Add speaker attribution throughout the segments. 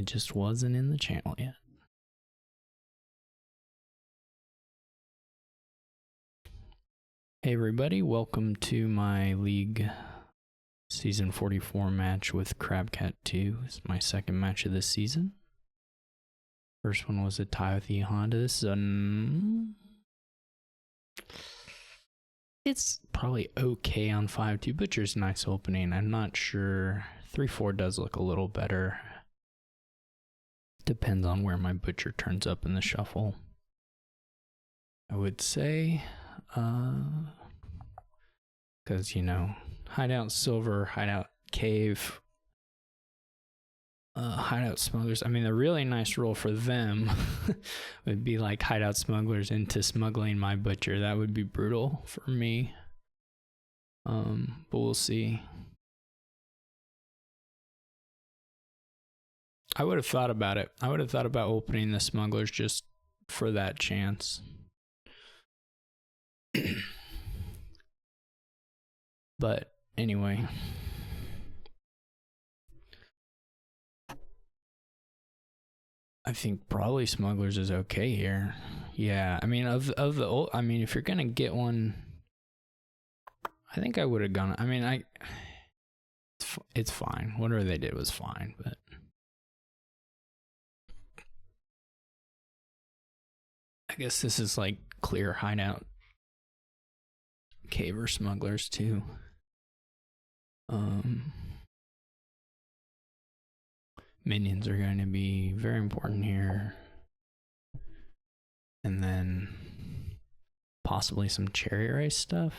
Speaker 1: It just wasn't in the channel yet. Hey everybody, welcome to my League Season 44 match with crabcat2. It's my second match of this season. First one was a tie with the Honda. This is it's probably okay on 5-2. Butcher's nice opening. I'm not sure. 3-4 does look a little better. Depends on where my Butcher turns up in the shuffle. I would say, because, you know, hideout silver, hideout cave, hideout smugglers. I mean, a really nice role for them would be like hideout smugglers into smuggling my Butcher. That would be brutal for me. But we'll see. I would have thought about it. I would have thought about opening the smugglers just for that chance. But anyway. I think probably smugglers is okay here. Yeah, I mean if you're gonna get one, I think I would have gone. I mean, it's fine. Whatever they did was fine, but I guess this is like clear hideout cave or smugglers too. Minions are going to be very important here. And then possibly some cherry rice stuff.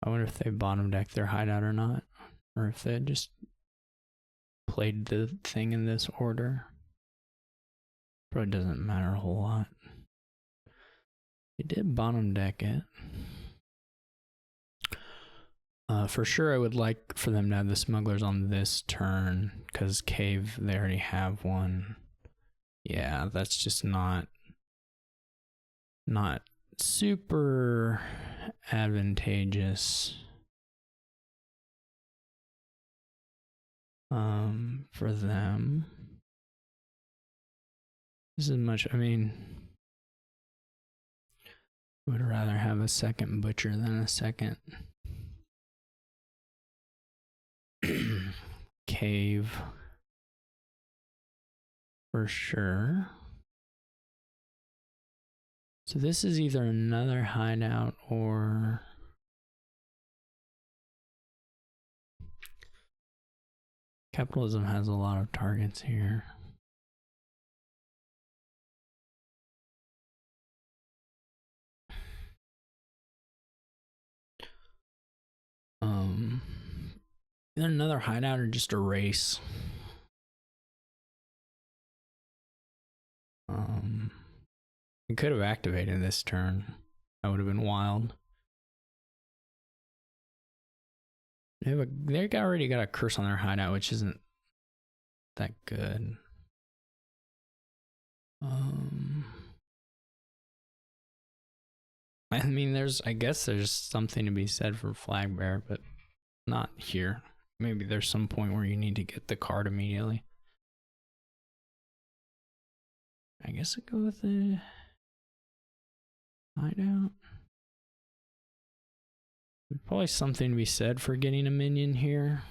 Speaker 1: I wonder if they bottom deck their hideout or not, or if they just played the thing in this order. Probably doesn't matter a whole lot. They did bottom deck it. For sure, I would like for them to have the smugglers on this turn, because cave, they already have one. Yeah, that's just not super advantageous for them. This is much, I mean, would rather have a second Butcher than a second cave for sure. So this is either another hideout or capitalism has a lot of targets here. Either another hideout or just a race. We could have activated this turn. That would have been wild. They already got a curse on their hideout, which isn't that good. I mean, I guess there's something to be said for flag bearer, but not here. Maybe there's some point where you need to get the card immediately. I guess I'd go with the hideout. There's probably something to be said for getting a minion here.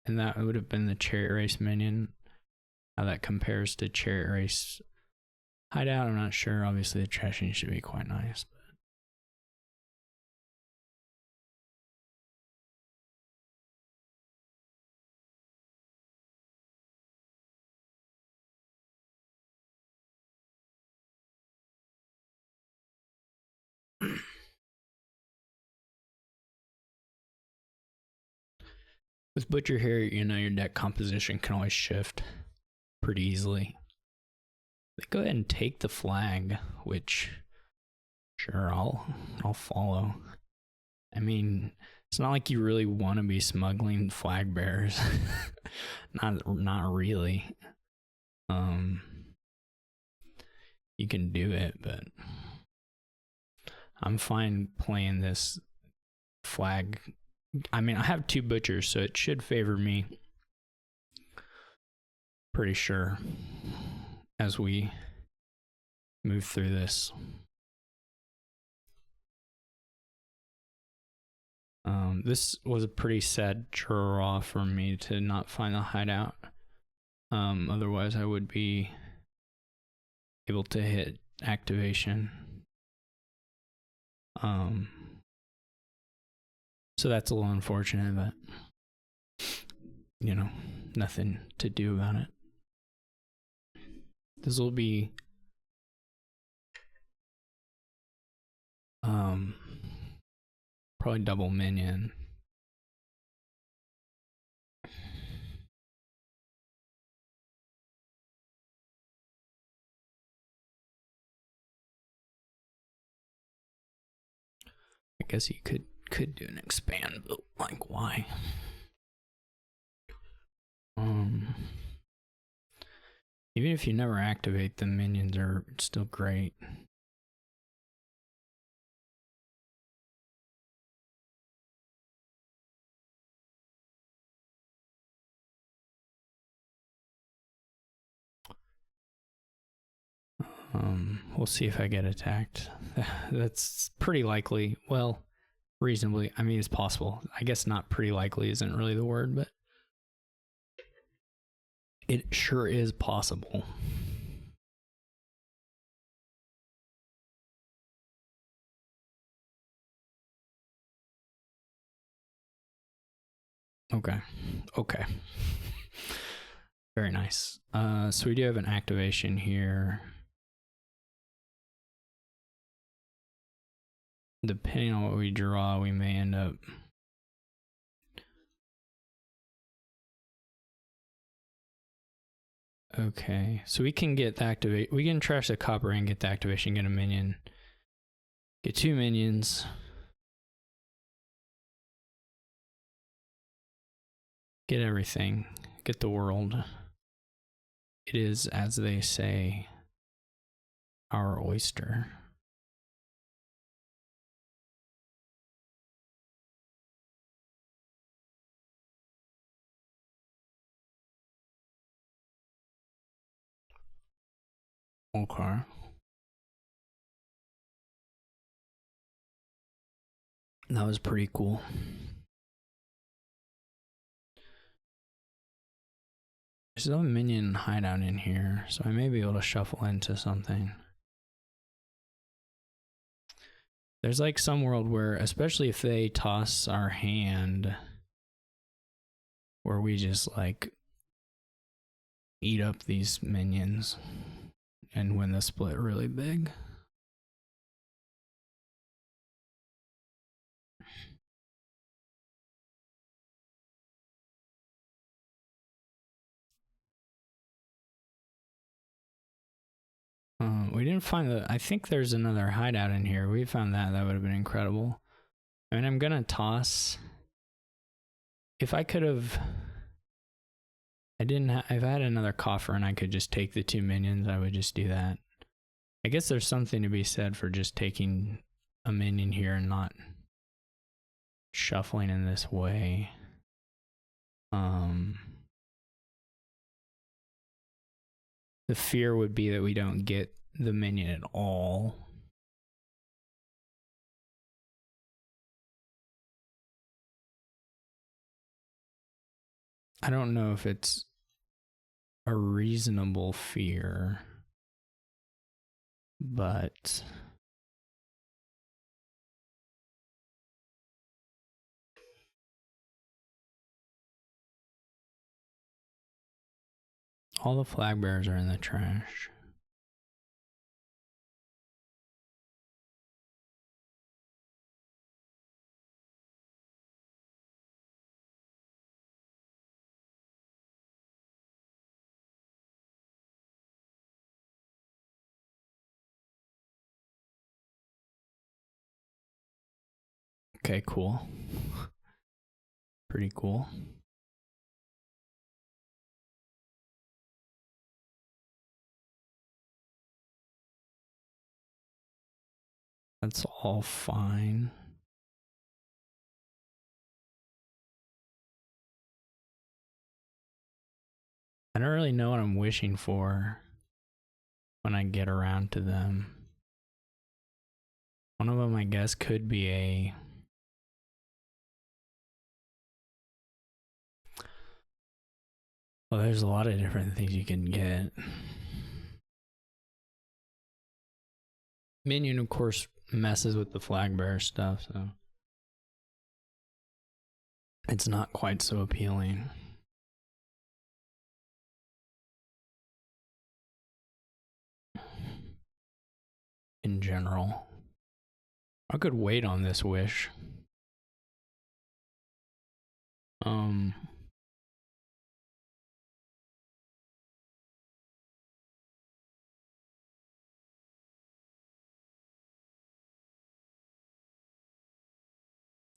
Speaker 1: And that would have been the chariot race minion. How that compares to chariot race hideout, I'm not sure. Obviously the trashing should be quite nice. With Butcher here, you know, your deck composition can always shift pretty easily. They go ahead and take the flag, which sure I'll follow. I mean, it's not like you really want to be smuggling flag bearers. not really. you can do it, but I'm fine playing this flag. I mean, I have 2 butchers, so it should favor me. Pretty sure as we move through this. This was a pretty sad draw for me to not find the hideout. Otherwise I would be able to hit activation. So that's a little unfortunate, but you know, nothing to do about it. This will be probably double minion. I guess you could do an expand, but like why? Even if you never activate, the minions are still great. We'll see if I get attacked. That's pretty likely. Well, reasonably. I mean, it's possible. I guess not pretty likely isn't really the word, but it sure is possible. Okay. Very nice. So we do have an activation here. Depending on what we draw, we may end up okay. So we can get the activate. We can trash the copper and get the activation, get a minion. Get 2 minions. Get everything. Get the world. It is, as they say, our oyster. Okay. That was pretty cool. There's no minion hideout in here, so I may be able to shuffle into something. There's like some world where, especially if they toss our hand, where we just like eat up these minions and win the split really big. We didn't find the. I think there's another hideout in here. We found that. That would have been incredible. I mean, I'm gonna toss. If I could have. I didn't. If I had another coffer and I could just take the 2 minions, I would just do that. I guess there's something to be said for just taking a minion here and not shuffling in this way. The fear would be that we don't get the minion at all. I don't know if it's a reasonable fear, but all the flag bearers are in the trash. Okay, cool. Pretty cool. That's all fine. I don't really know what I'm wishing for when I get around to them. One of them, I guess, could be a... Well, there's a lot of different things you can get. Minion, of course, messes with the flag bearer stuff, so it's not quite so appealing. In general, I could wait on this wish.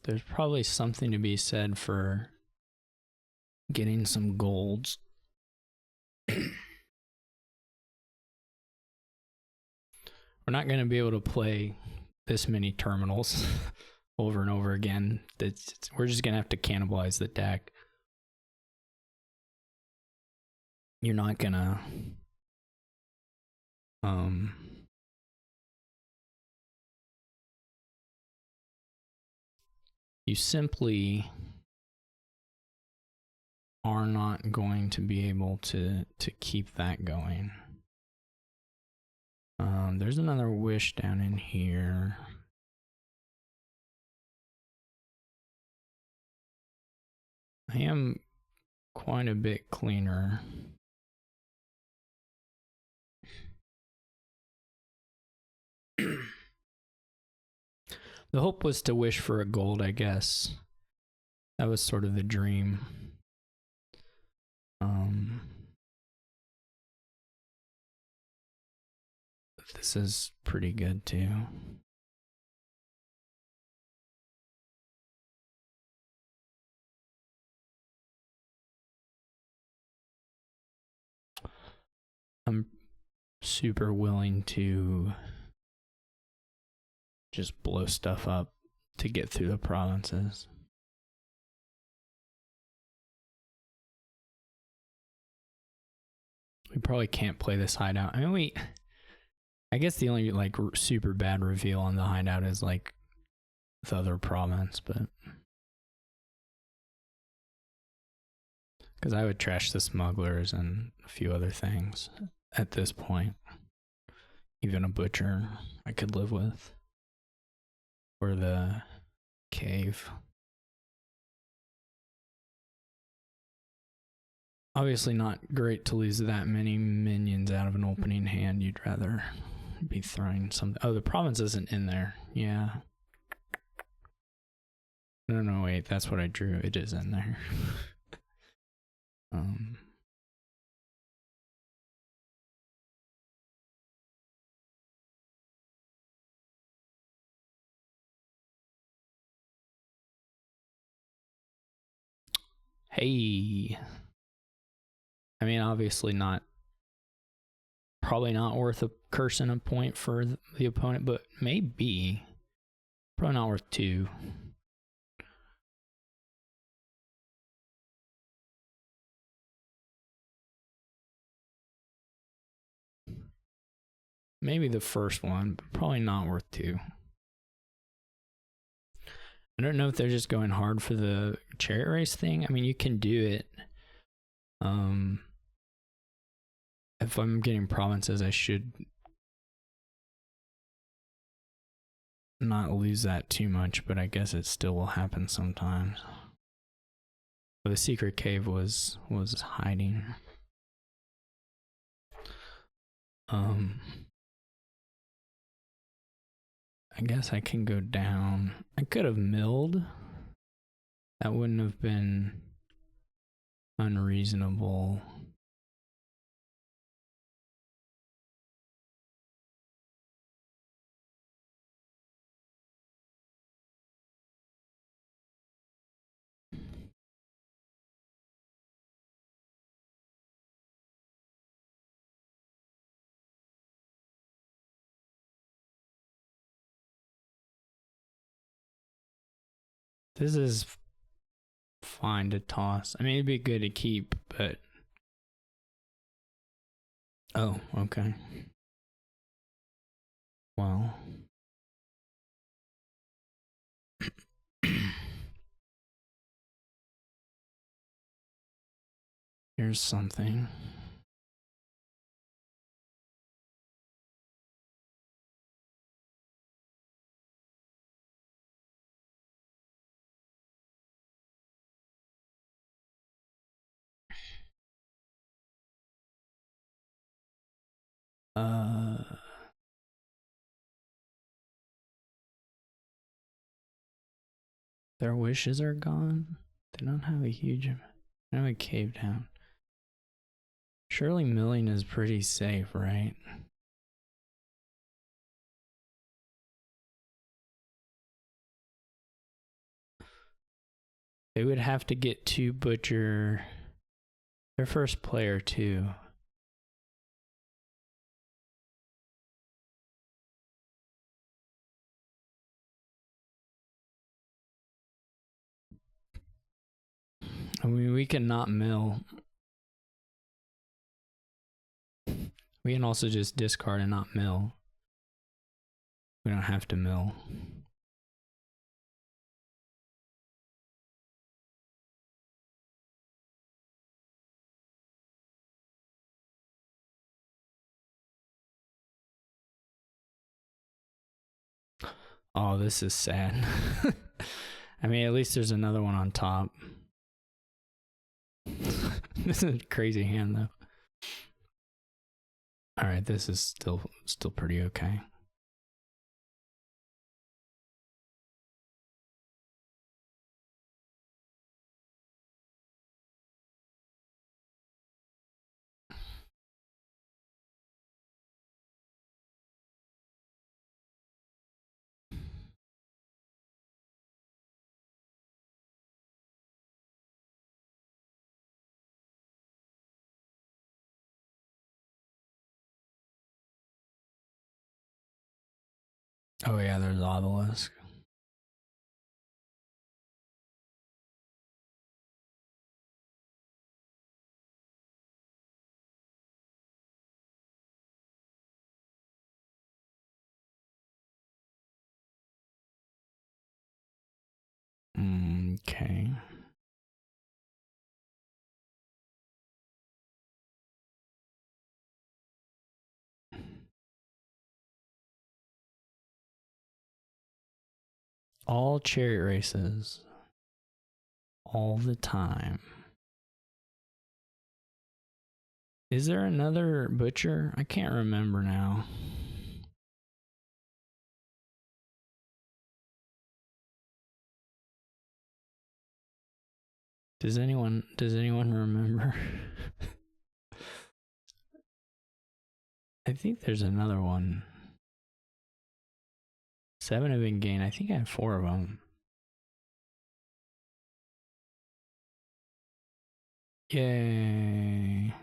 Speaker 1: There's probably something to be said for getting some golds. We're not going to be able to play this many terminals over and over again. We're just going to have to cannibalize the deck. You're not going to... You simply are not going to be able to keep that going. There's another wish down in here. I am quite a bit cleaner. The hope was to wish for a gold, I guess. That was sort of the dream. This is pretty good too. I'm super willing to just blow stuff up to get through the provinces. We probably can't play this hideout. I mean, I guess the only like super bad reveal on the hideout is like the other province, but because I would trash the smugglers and a few other things at this point. Even a butcher I could live with. Or the cave. Obviously not great to lose that many minions out of an opening hand. You'd rather be throwing something. Oh, the province isn't in there. Yeah. No, wait, that's what I drew. It is in there. Hey. I mean, obviously not. Probably not worth a curse and a point for the opponent, but maybe. Probably not worth 2. Maybe the first one, but probably not worth 2. I don't know if they're just going hard for the chariot race thing. I mean, you can do it. If I'm getting provinces, I should not lose that too much, but I guess it still will happen sometimes. But the secret cave was hiding. I guess I can go down. I could have milled. That wouldn't have been unreasonable. This is fine to toss. I mean, it'd be good to keep, but... Oh, okay. Well... Here's something. Their wishes are gone. They don't have a huge... They have a cave down. Surely milling is pretty safe, right? They would have to get to butcher their first player too. I mean, we can not mill. We can also just discard and not mill. We don't have to mill. Oh, this is sad. I mean, at least there's another one on top. This is a crazy hand, though. All right, this is still pretty okay. Oh yeah, there's obelisk. Okay. All chariot races. All the time. Is there another butcher? I can't remember now. Does anyone remember? I think there's another one. 7 have been gained. I think I have 4 of them. Yay.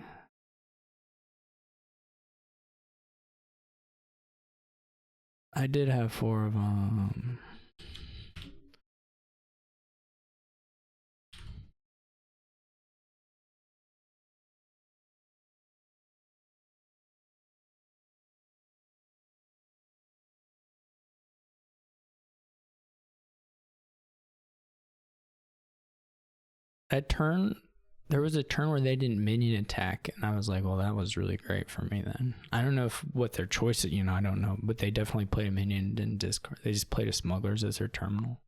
Speaker 1: I did have 4 of them. That turn, there was a turn where they didn't minion attack, and I was like, well, that was really great for me then. I don't know what their choice is, I don't know, but they definitely played a minion and didn't discard. They just played a smugglers as their terminal.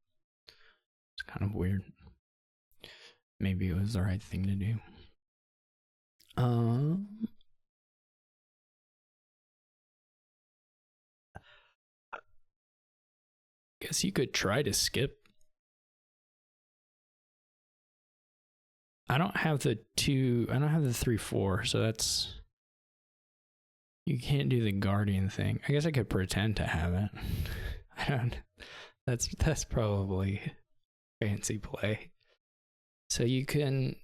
Speaker 1: It's kind of weird. Maybe it was the right thing to do. Guess you could try to skip. I don't have the 3/4, so that's... You can't do the guardian thing. I guess I could pretend to have it. I don't... That's probably fancy play. So you can...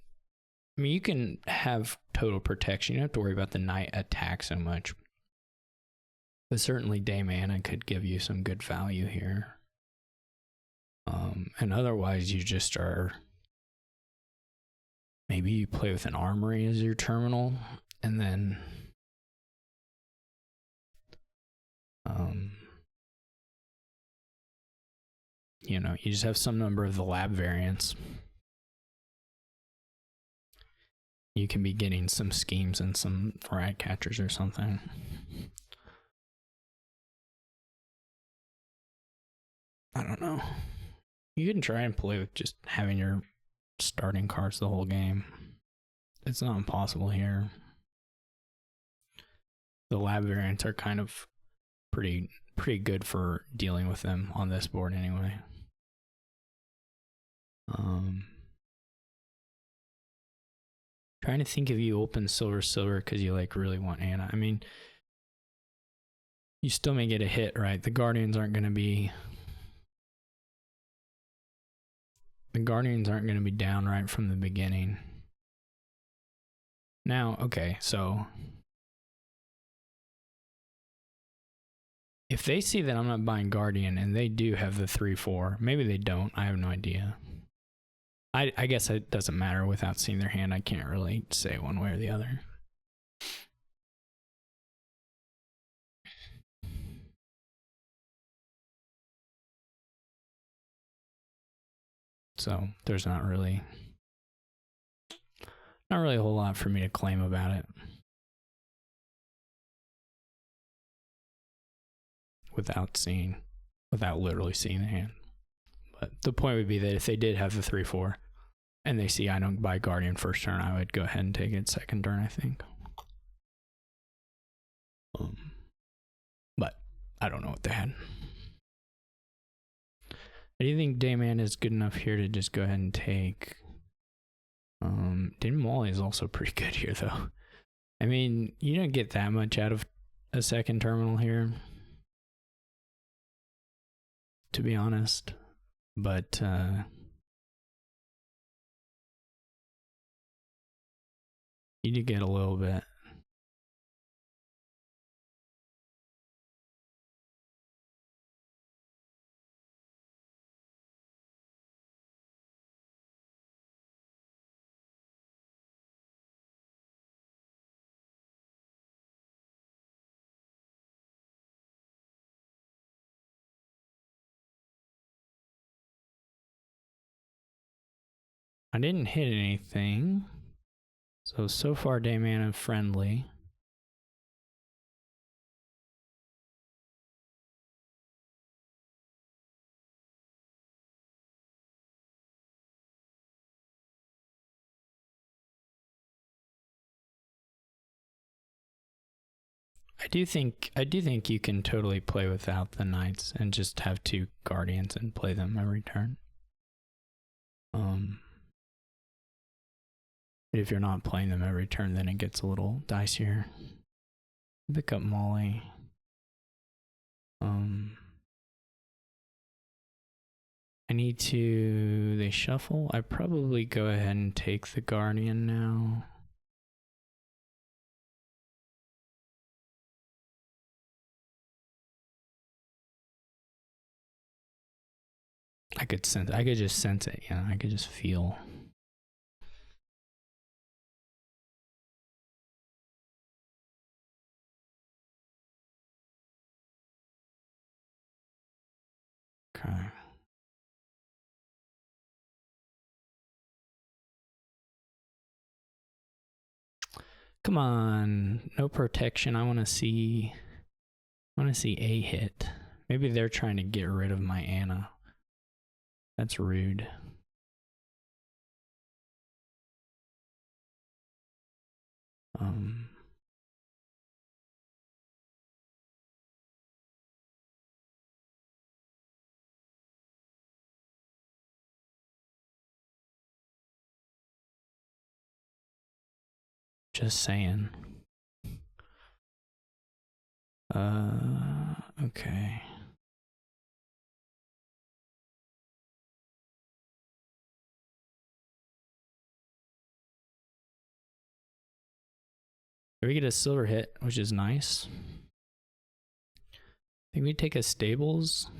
Speaker 1: I mean, you can have total protection. You don't have to worry about the knight attack so much. But certainly day mana could give you some good value here. And otherwise you just are, maybe you play with an armory as your terminal, and then you know, you just have some number of the lab variants. You can be getting some schemes and some rat catchers or something. I don't know. You can try and play with just having your starting cards the whole game. It's not impossible here. The lab variants are kind of pretty good for dealing with them on this board anyway. Trying to think if you open silver because you like really want Anna. I mean, you still may get a hit, right? The Guardians aren't going to be down right from the beginning. Now, okay, so if they see that I'm not buying Guardian and they do have the 3/4, maybe they don't, I have no idea. I guess it doesn't matter without seeing their hand. I can't really say one way or the other. So there's not really a whole lot for me to claim about it without literally seeing the hand. But the point would be that if they did have the 3/4 and they see I don't buy Guardian first turn, I would go ahead and take it second turn, I think. But I don't know what they had. I do think Dayman is good enough here to just go ahead and take. Din Wally is also pretty good here, though. I mean, you don't get that much out of a second terminal here, to be honest. But you do get a little bit. I didn't hit anything. So far, Dayman is friendly. I do think you can totally play without the Knights and just have 2 Guardians and play them every turn. But if you're not playing them every turn, then it gets a little dicier. Pick up Molly. I need to. They shuffle. I probably go ahead and take the Guardian now. I could just sense it, yeah. I could just feel. Okay. Come on, no protection. I want to see a hit. Maybe they're trying to get rid of my Anna. That's rude. Just saying. Okay. We get a silver hit, which is nice. I think we take a stables.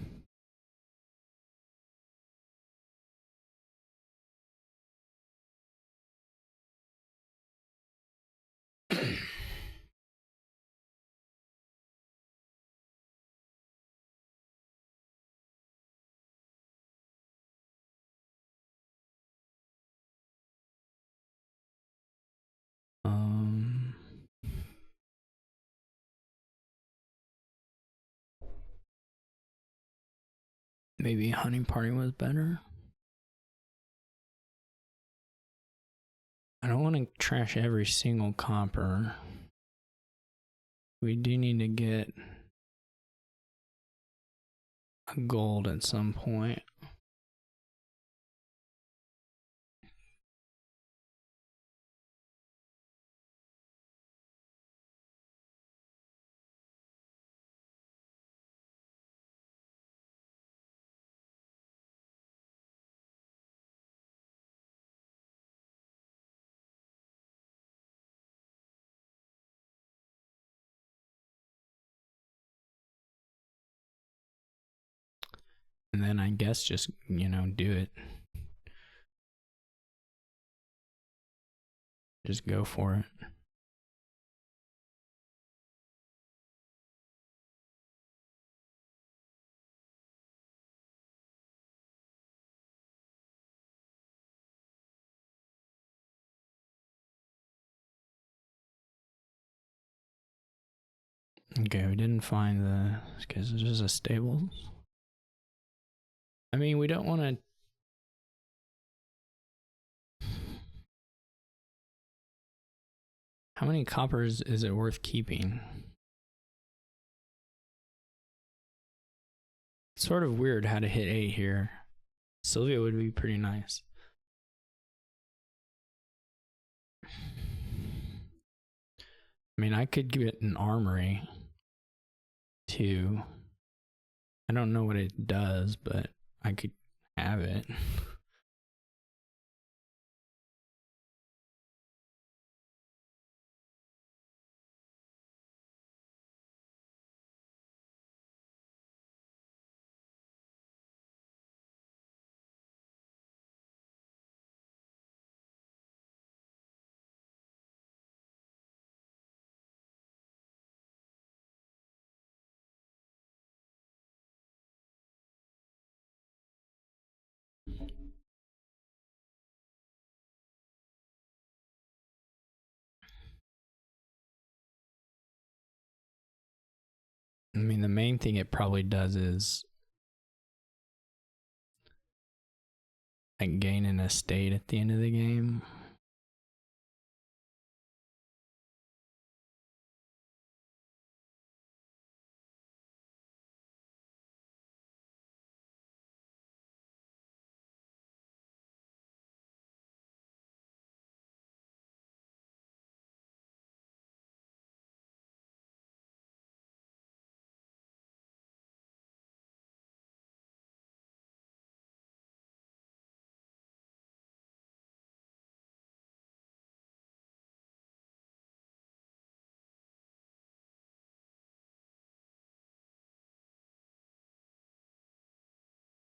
Speaker 1: Maybe hunting party was better. I don't want to trash every single copper. We do need to get a gold at some point. And then I guess just, do it. Just go for it. Okay, we didn't find the... because it's just a stables. I mean, we don't want to... How many coppers is it worth keeping? It's sort of weird how to hit 8 here. Sylvia would be pretty nice. I mean, I could get an armory too. I don't know what it does, but I could have it. I mean, the main thing it probably does is like gain an estate at the end of the game.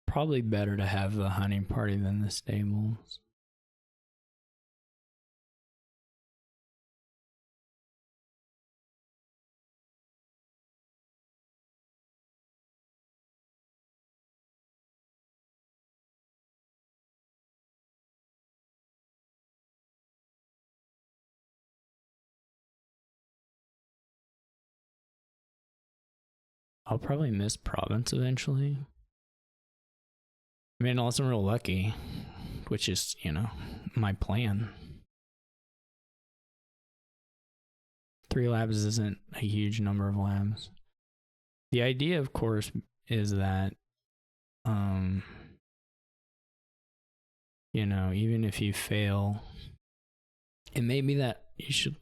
Speaker 1: Probably better to have the hunting party than the stables. I'll probably miss province eventually. I mean, unless I'm real lucky, which is, my plan. 3 labs isn't a huge number of labs. The idea, of course, is that, even if you fail, it may be that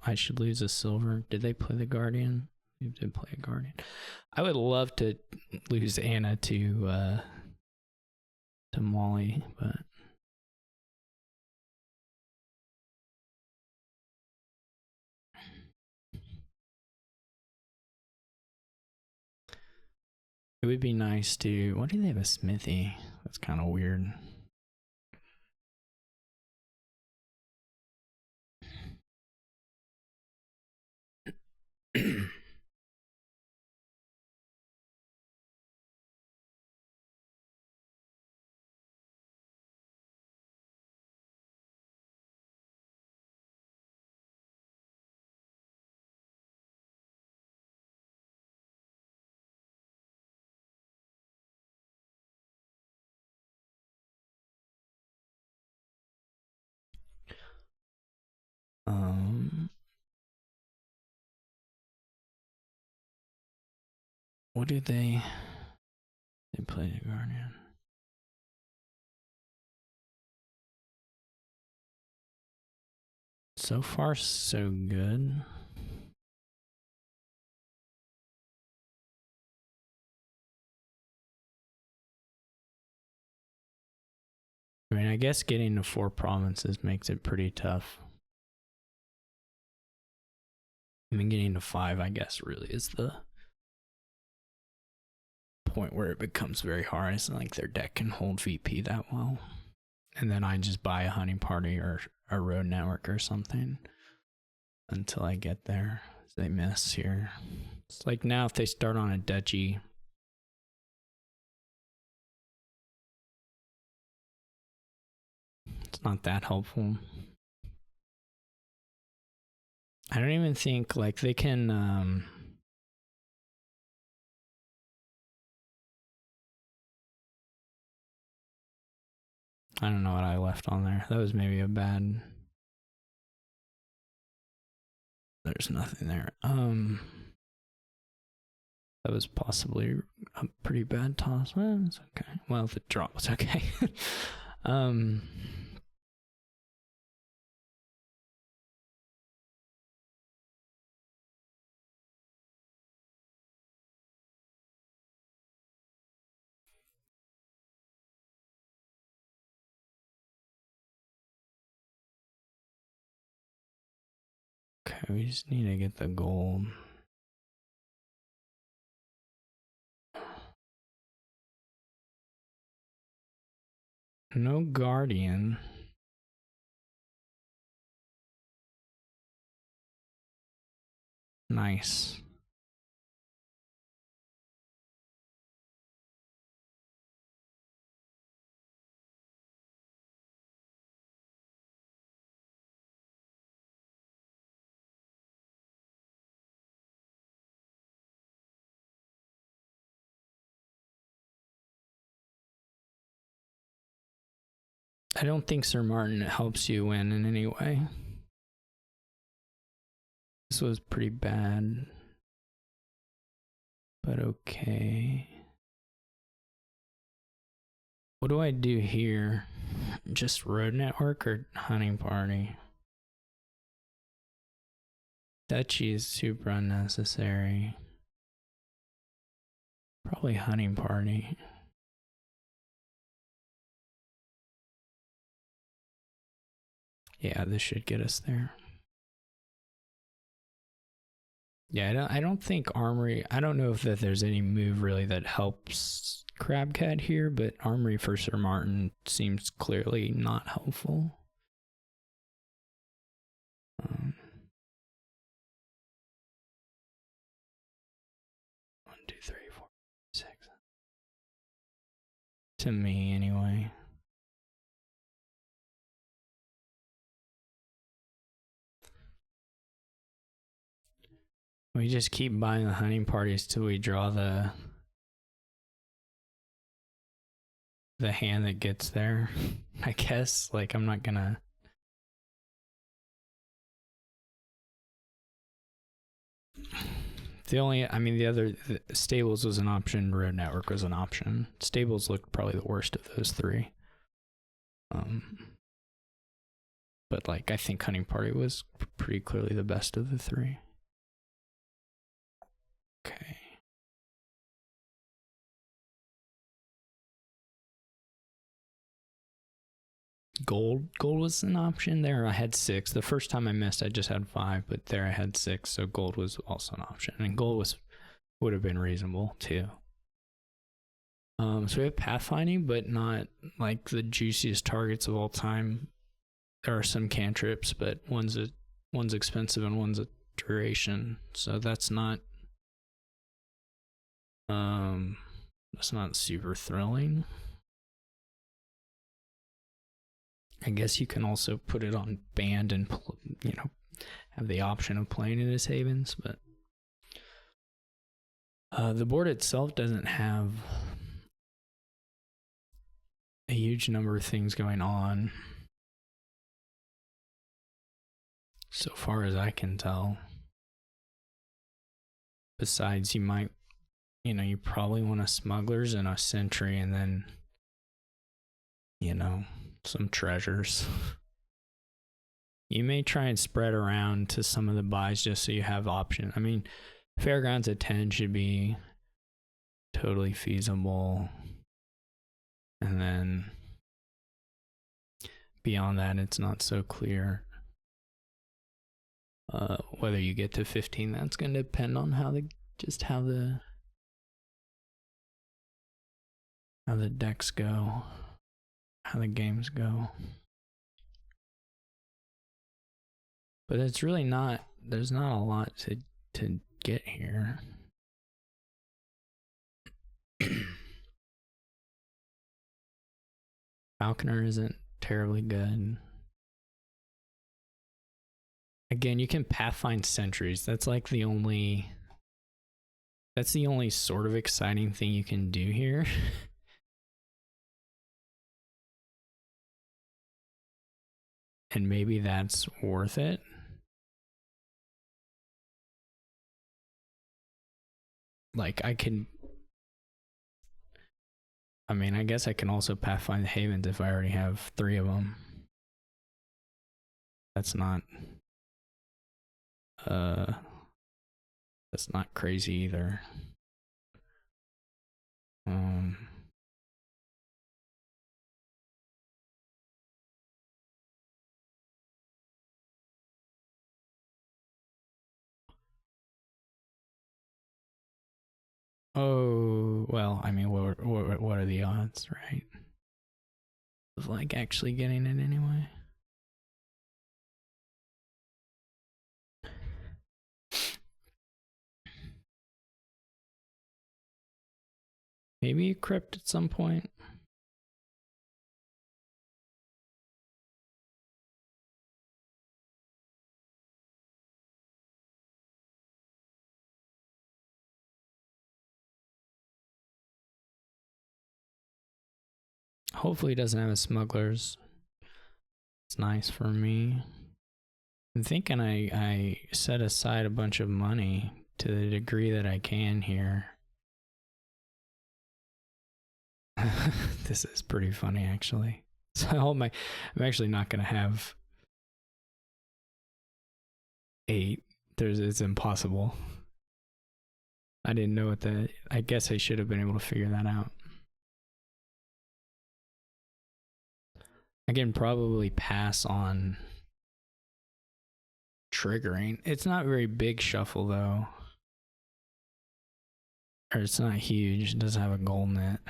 Speaker 1: I should lose a silver. Did they play the Guardian? They did play a Guardian. I would love to lose Anna to Molly, but it would be nice to... Why do they have a smithy? That's kind of weird. What do they play the Guardian? So far, so good. I mean, I guess getting to 4 provinces makes it pretty tough. I mean, getting to 5, I guess, really is the point where it becomes very hard. It's not like their deck can hold VP that well. And then I just buy a hunting party or a road network or something until I get there. They miss here. It's like now if they start on a duchy, it's not that helpful. I don't even think like they can I don't know what I left on there. That was maybe a bad. There's nothing there. That was possibly a pretty bad toss. Well, it's okay. Well, the draw was okay. Okay, we just need to get the gold. No Guardian. Nice. I don't think Sir Martin helps you win in any way. This was pretty bad. But okay. What do I do here? Just road network or hunting party? Duchy is super unnecessary. Probably hunting party. Yeah, this should get us there. Yeah, I don't think Armory. I don't know if there's any move really that helps Crabcat here, but Armory for Sir Martin seems clearly not helpful. 1, 2, 3, 4, 6. To me, anyway. We just keep buying the hunting parties till we draw the hand that gets there. I guess, like, I'm not gonna. The Stables was an option, Road Network was an option. Stables looked probably the worst of those 3. But like, I think Hunting Party was pretty clearly the best of the 3. Okay. Gold was an option. There I had 6. The first time I missed, I just had 5, but there I had 6, so gold was also an option. And gold would have been reasonable too. So we have pathfinding, but not like the juiciest targets of all time. There are some cantrips, but one's expensive and one's a duration, so that's not super thrilling. I guess you can also put it on band and have the option of playing it as havens, but the board itself doesn't have a huge number of things going on, so far as I can tell. Besides, you might you know, you probably want a smugglers and a sentry, and then, you know, some treasures. You may try and spread around to some of the buys just so you have options. I mean, Fairgrounds at 10 should be totally feasible. And then beyond that, it's not so clear. Whether you get to 15, that's going to depend on how the decks go, how the games go. But it's really not, there's not a lot to get here. Falconer isn't terribly good. Again, you can pathfind sentries. That's like the only sort of exciting thing you can do here. And maybe that's worth it. Like I guess I can also pathfind the havens if I already have 3 of them. That's not crazy either. Oh, well, I mean, what are the odds, right? Of like actually getting it anyway. Maybe a crypt at some point. Hopefully it doesn't have a smugglers. It's nice for me. I'm thinking I set aside a bunch of money to the degree that I can here. This is pretty funny, actually. So I'm actually not gonna have 8. It's impossible. I didn't know what I guess I should have been able to figure that out. I can probably pass on triggering. It's not very big shuffle though. Or it's not huge. It doesn't have a goal net.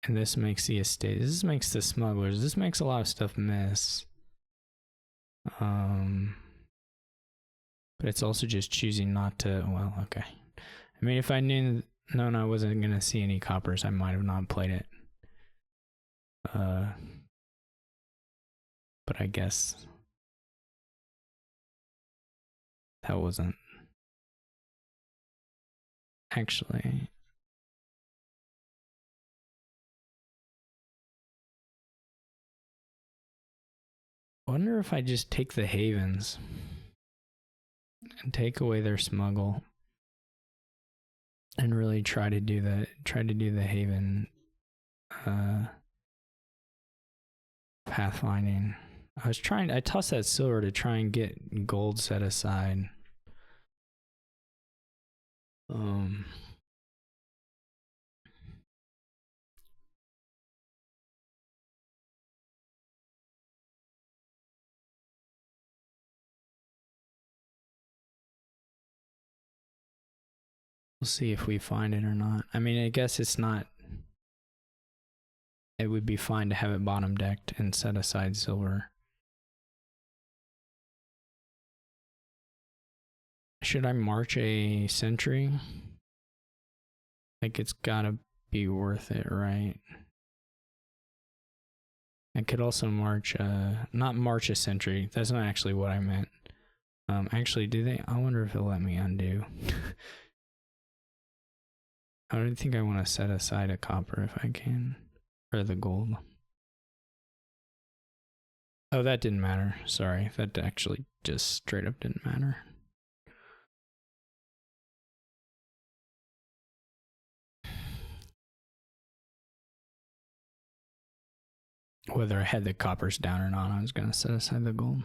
Speaker 1: And this makes the estate. This makes the smugglers. This makes a lot of stuff miss. But it's also just choosing not to. Well, okay. I mean, if I knew known I wasn't gonna see any coppers, I might have not played it. But I guess that wasn't actually. I wonder if I just take the havens and take away their smuggle and really try to do the haven pathfinding. I tossed that silver to try and get gold set aside. We'll see if we find it or not. I mean, I guess it's not. It would be fine to have it bottom decked and set aside silver. Should I march a sentry? Like, it's gotta be worth it, right? I could also march not march a sentry. That's not actually what I meant. Actually, do they? I wonder if it'll let me undo. I don't think I want to set aside a copper if I can. Or the gold. Oh, that didn't matter. Sorry, that actually just straight up didn't matter. Whether I had the coppers down or not, I was going to set aside the gold.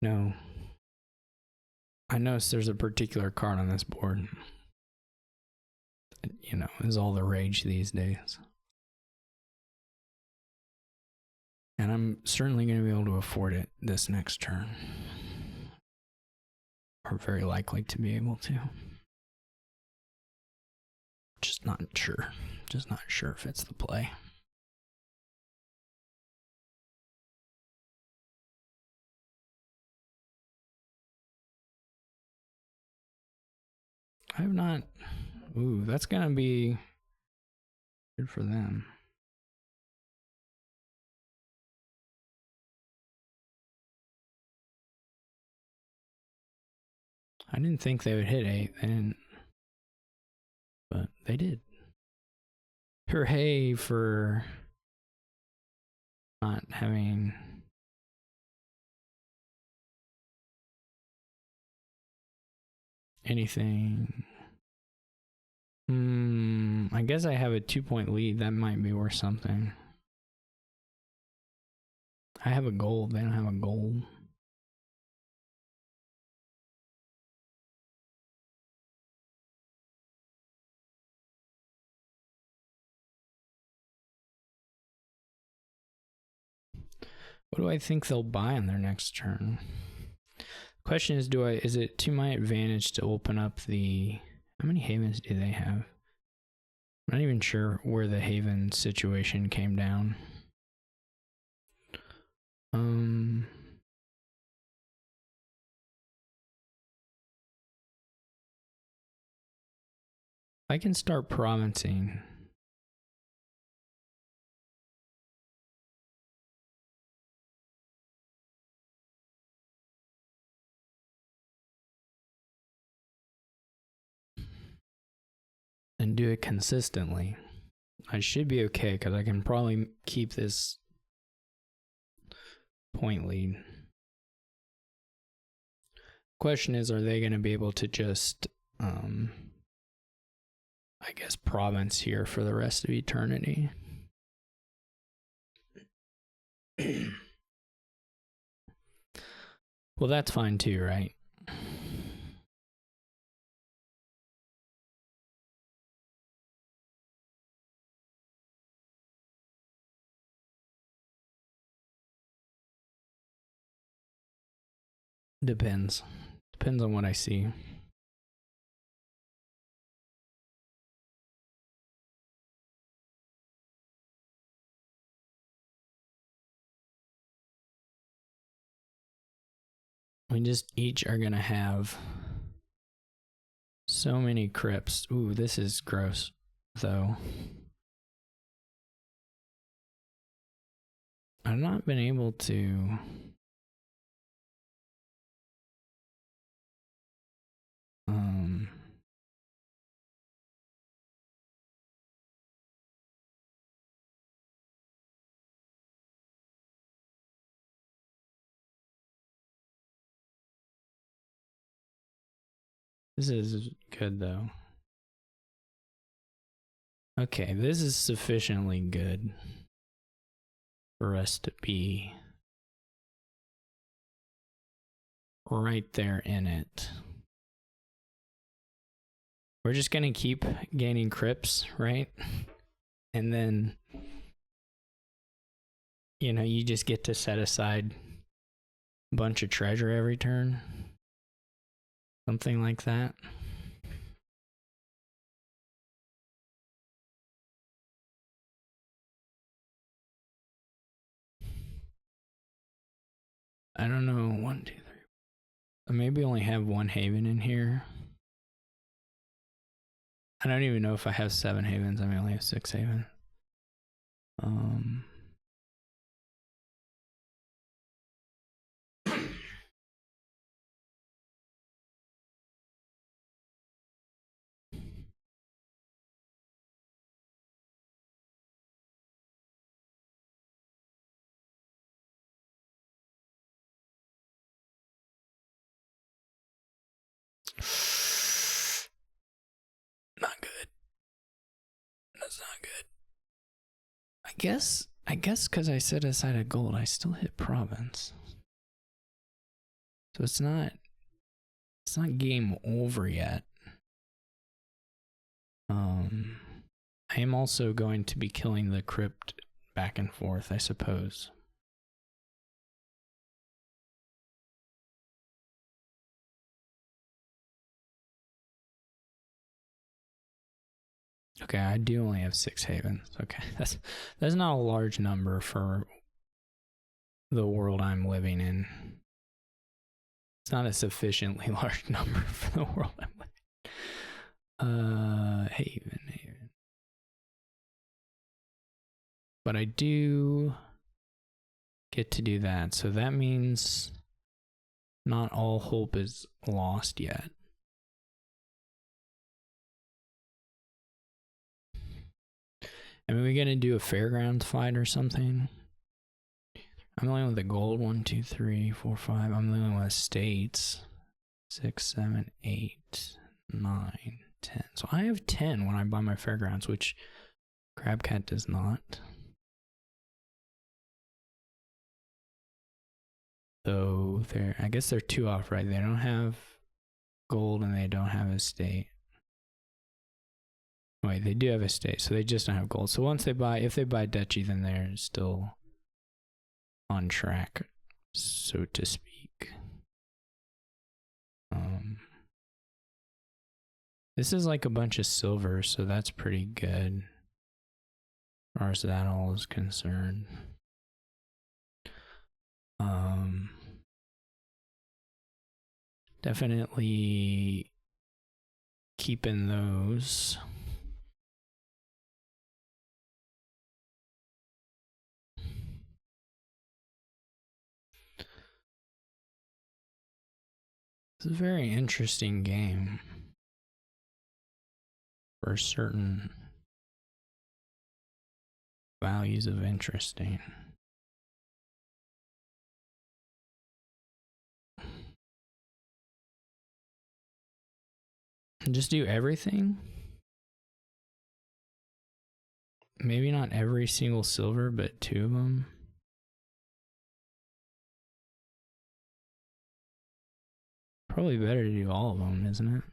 Speaker 1: No. I noticed there's a particular card on this board that, you know, is all the rage these days. And I'm certainly going to be able to afford it this next turn. Or very likely to be able to. Just not sure. Just not sure if it's the play. I have not. Ooh, that's gonna be good for them. I didn't think they would hit 8. They didn't. But they did. Hooray for not having anything. I guess I have a 2-point lead. That might be worth something. I have a gold. They don't have a gold. What do I think they'll buy on their next turn? Question is, is it to my advantage to open up the... How many havens do they have? I'm not even sure where the haven situation came down. I can start provincing. And do it consistently. I should be okay because I can probably keep this point lead. Question is, are they going to be able to just, I guess, province here for the rest of eternity? Well, that's fine too, right? Depends. Depends on what I see. We just each are gonna have so many crypts. Ooh, this is gross, though. I've not been able to... This is good, though. Okay, this is sufficiently good for us to be right there in it. We're just gonna keep gaining crypts, right? And then, you know, you just get to set aside a bunch of treasure every turn. Something like that. I don't know. 1, 2, 3. I maybe only have 1 haven in here. I don't even know if I have 7 havens. I may only have 6 havens. That's not good. I guess because I set aside a gold, I still hit province. So it's not game over yet. I am also going to be killing the crypt back and forth, I suppose. Okay, I do only have 6 havens. Okay, that's not a large number for the world I'm living in. It's not a sufficiently large number for the world I'm living. Haven. But I do get to do that, so that means not all hope is lost yet. Are we gonna do a fairgrounds fight or something? I'm dealing with the gold. 1, 2, 3, 4, 5. I'm dealing with states. 6, 7, 8, 9, 10. So I have 10 when I buy my fairgrounds, which crabcat does not. So I guess they're 2 off, right? They don't have gold and they don't have a state. Wait, they do have a state, so they just don't have gold. So once if they buy duchy, then they're still on track, so to speak. This is like a bunch of silver, so that's pretty good as far as that all is concerned. Definitely keeping those. It's a very interesting game for certain values of interesting. Just do everything? Maybe not every single silver, but 2 of them. Probably better to do all of them, isn't it?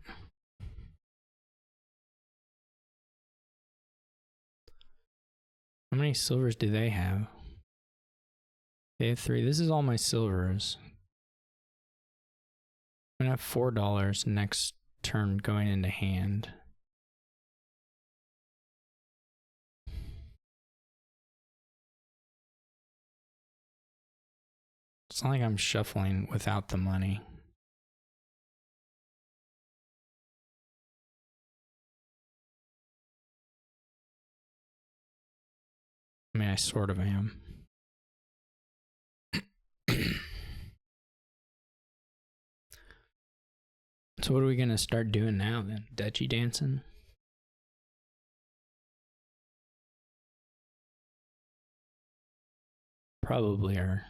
Speaker 1: How many silvers do they have? They have 3. This is all my silvers. I'm gonna have $4 next turn going into hand. It's not like I'm shuffling without the money. I mean, I sort of am. So what are we gonna start doing now then? Duchy dancing? Probably are.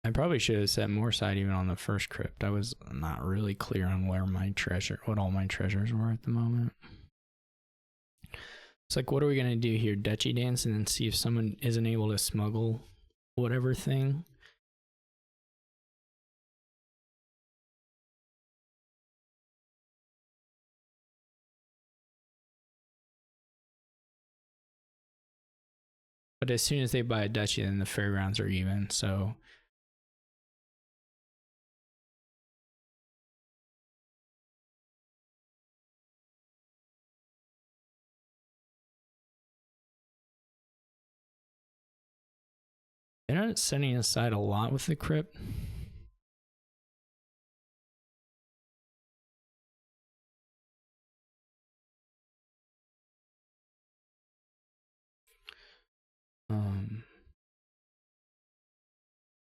Speaker 1: I probably should have set more side even on the first crypt. I was not really clear on what all my treasures were at the moment. It's like, what are we gonna do here? Duchy dance and then see if someone isn't able to smuggle whatever thing? But as soon as they buy a duchy, then the fairgrounds are even, so. They're not setting aside a lot with the crypt.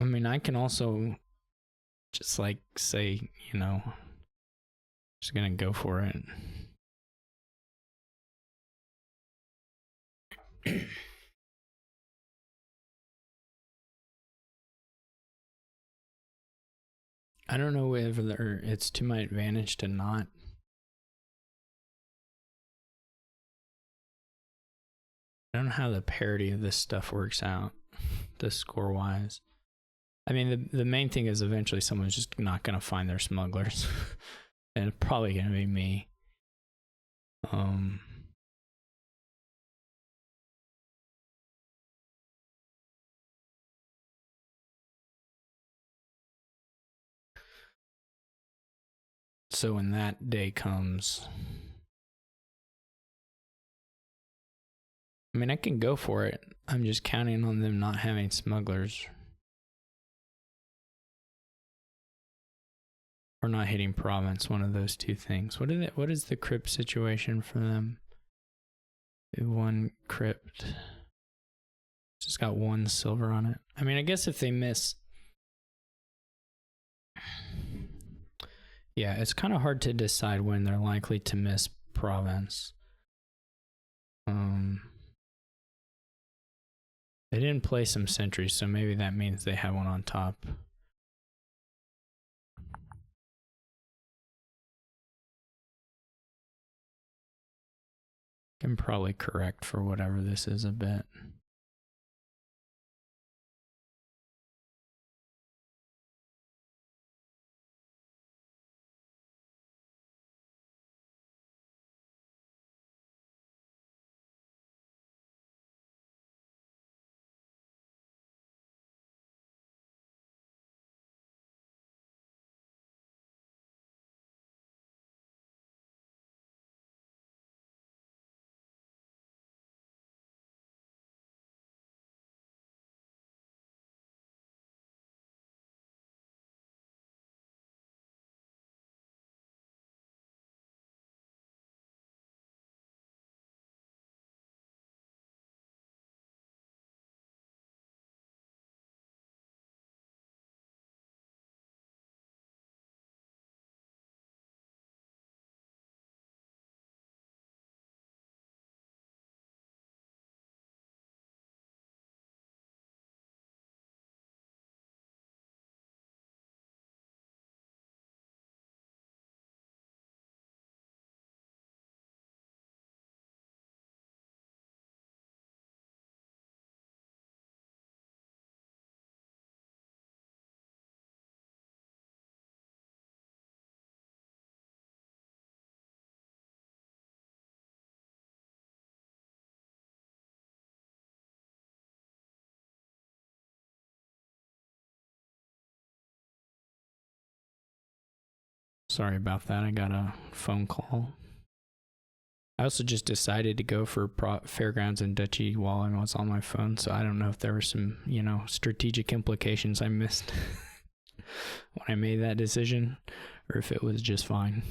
Speaker 1: I mean, I can also just like say, you know, just gonna go for it. I don't know whether it's to my advantage to not. I don't know how the parity of this stuff works out, the score wise. I mean, the main thing is eventually someone's just not going to find their smugglers. And it's probably going to be me. So when that day comes, I mean, I can go for it. I'm just counting on them not having smugglers. Or not hitting province, one of those two things. What is the crypt situation for them? One crypt. Just got one silver on it. I mean, I guess if they miss... Yeah, it's kind of hard to decide when they're likely to miss province. They didn't play some sentries, so maybe that means they have one on top. I'm probably correct for whatever this is a bit. Sorry about that. I got a phone call. I also just decided to go for Fairgrounds and Duchy while I was on my phone, so I don't know if there were some, strategic implications I missed when I made that decision, or if it was just fine.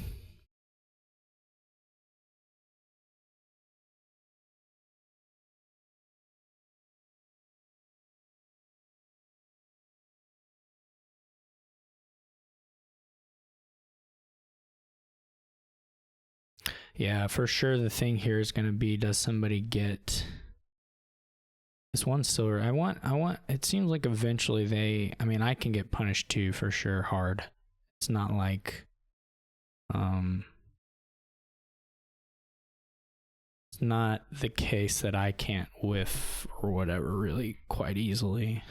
Speaker 1: Yeah, for sure the thing here is going to be, does somebody get this one silver? I want, it seems like eventually I can get punished too, for sure, hard. It's not like, it's not the case that I can't whiff or whatever really quite easily.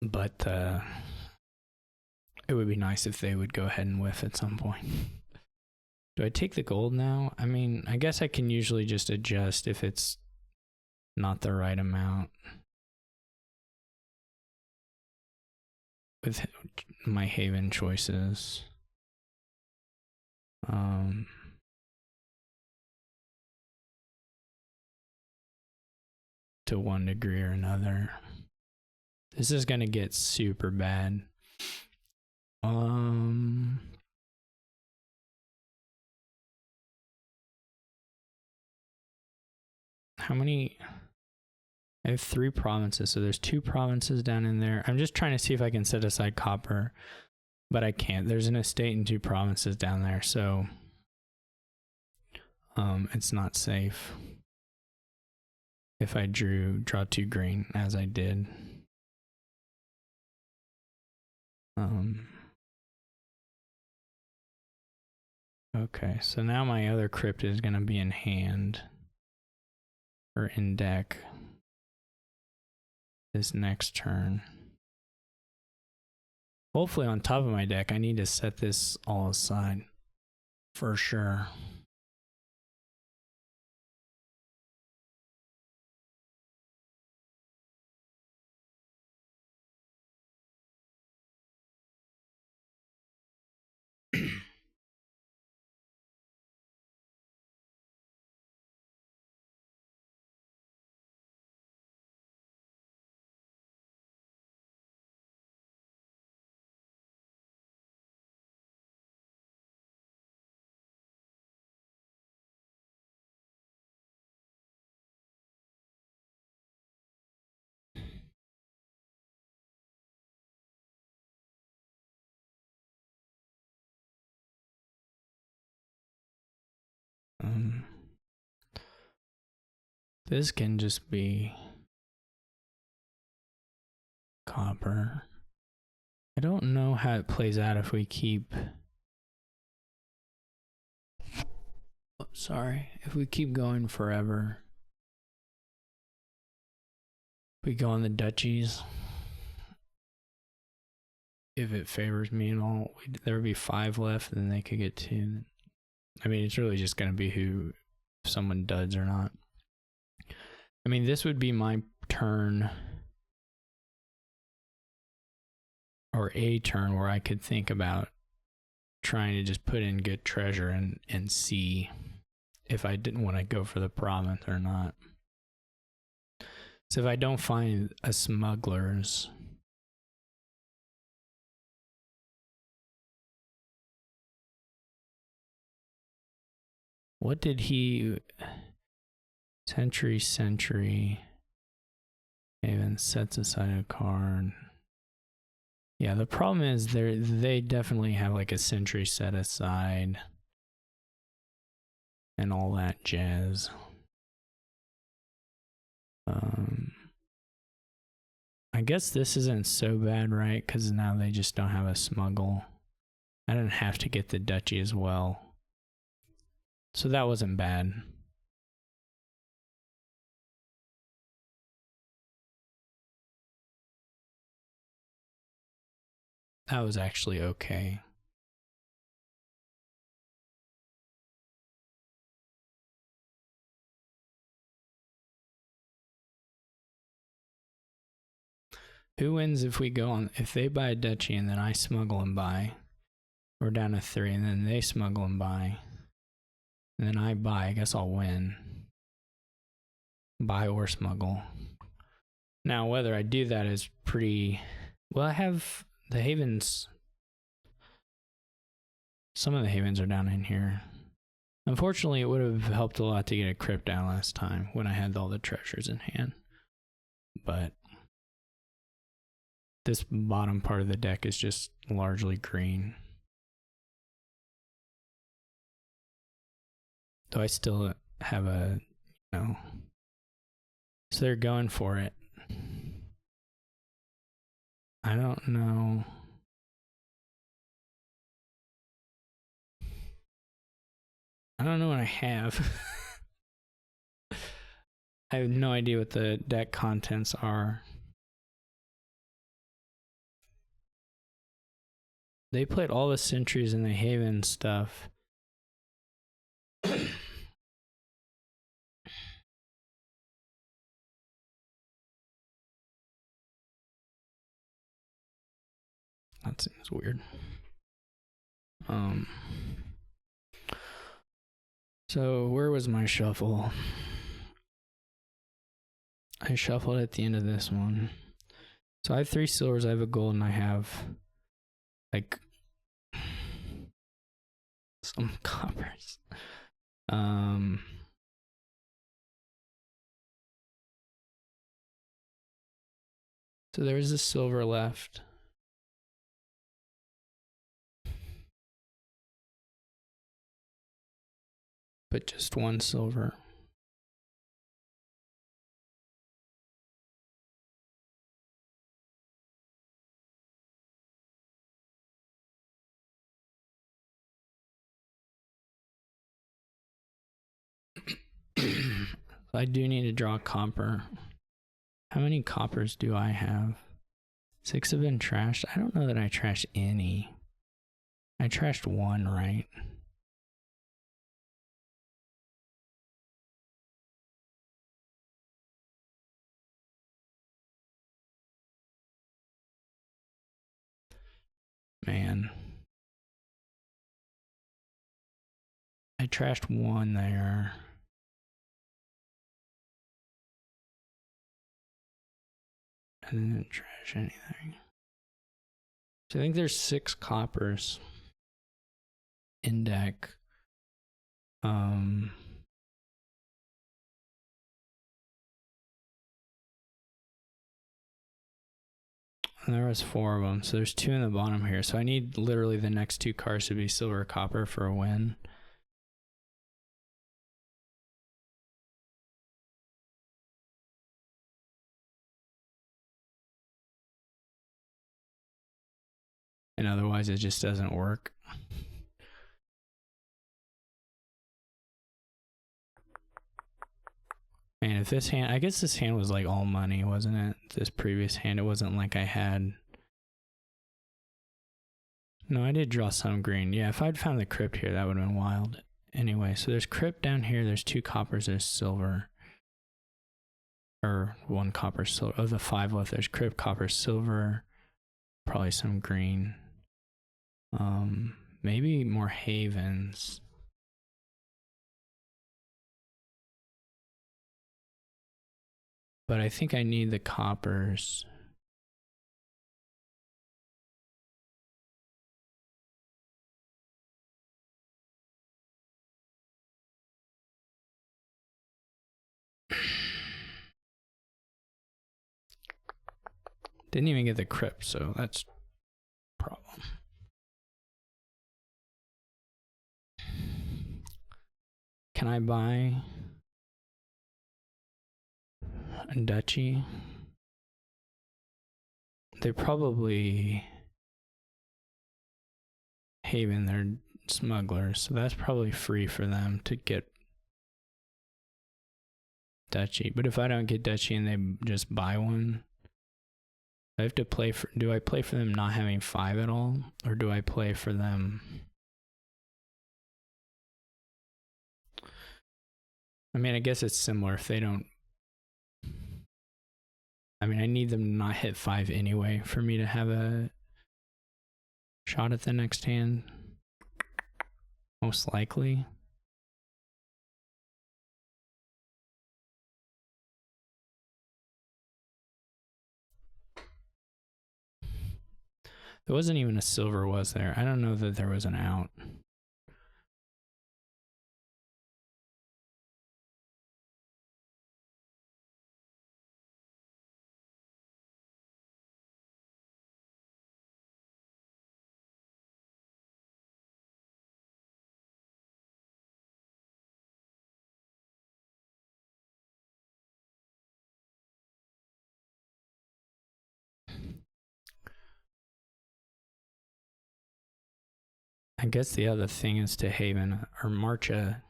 Speaker 1: But it would be nice if they would go ahead and whiff at some point. Do I take the gold now? I mean, I guess I can usually just adjust if it's not the right amount with my haven choices. To one degree or another. This is gonna get super bad. How many? I have 3 provinces, so there's 2 provinces down in there. I'm just trying to see if I can set aside copper, but I can't. There's an estate and 2 provinces down there, so it's not safe. if I draw 2 green as I did. Okay, so now my other crypt is going to be in hand or in deck this next turn. Hopefully on top of my deck. I need to set this all aside for sure. This can just be copper. I don't know how it plays out if we keep... Oh, sorry. If we keep going forever. We go on the duchies. If it favors me and all, there would be 5 left, and then they could get 2. I mean, it's really just going to be if someone duds or not. I mean, this would be my turn, or a turn where I could think about trying to just put in good treasure and see if I didn't want to go for the province or not. So if I don't find a smuggler's, what did he... Century. Even sets aside a card. Yeah, the problem is they definitely have like a century set aside and all that jazz. I guess this isn't so bad, right? Because now they just don't have a smuggle. I didn't have to get the duchy as well. So that wasn't bad. That was actually okay. Who wins if we go on, if they buy a duchy and then I smuggle and buy? We're down to 3 and then they smuggle and buy. And then I buy, I guess I'll win. Buy or smuggle. Now, whether I do that is pretty... Well, I have the havens. Some of the havens are down in here. Unfortunately, it would have helped a lot to get a crypt down last time when I had all the treasures in hand. But this bottom part of the deck is just largely green. Though I still have a, so they're going for it. I don't know. I don't know what I have. I have no idea what the deck contents are. They played all the centuries in the Haven stuff. That seems weird. So where was my shuffle? I shuffled at the end of this one. So I have 3 silvers, I have a gold, and I have like some coppers. So there's a silver left. But just 1 silver. I do need to draw copper. How many coppers do I have? 6 have been trashed. I don't know that I trashed any. I trashed 1, right? Man. I trashed 1 there. I didn't trash anything. So I think there's 6 coppers in deck. And there was 4 of them, so there's 2 in the bottom here. So I need literally the next 2 cards to be silver or copper for a win. And otherwise it just doesn't work. And if this hand, I guess this hand was like all money, wasn't it? This previous hand, it wasn't like I had. No, I did draw some green. Yeah, if I'd found the crypt here, that would have been wild. Anyway, so there's crypt down here. There's 2 coppers. There's silver. Or 1 copper, silver. Of the 5 left, there's crypt, copper, silver. Probably some green. Maybe more havens. But I think I need the coppers. Didn't even get the crypt, so that's a problem. Can I buy a duchy? They probably haven their smugglers, so that's probably free for them to get duchy. But if I don't get duchy and they just buy one, I have to play for. Do I play for them not having 5 at all, or do I play for them? I mean, I guess it's similar if they don't. I mean, I need them to not hit 5 anyway for me to have a shot at the next hand. Most likely. There wasn't even a silver, was there? I don't know that there was an out. I guess the other thing is to haven or march a.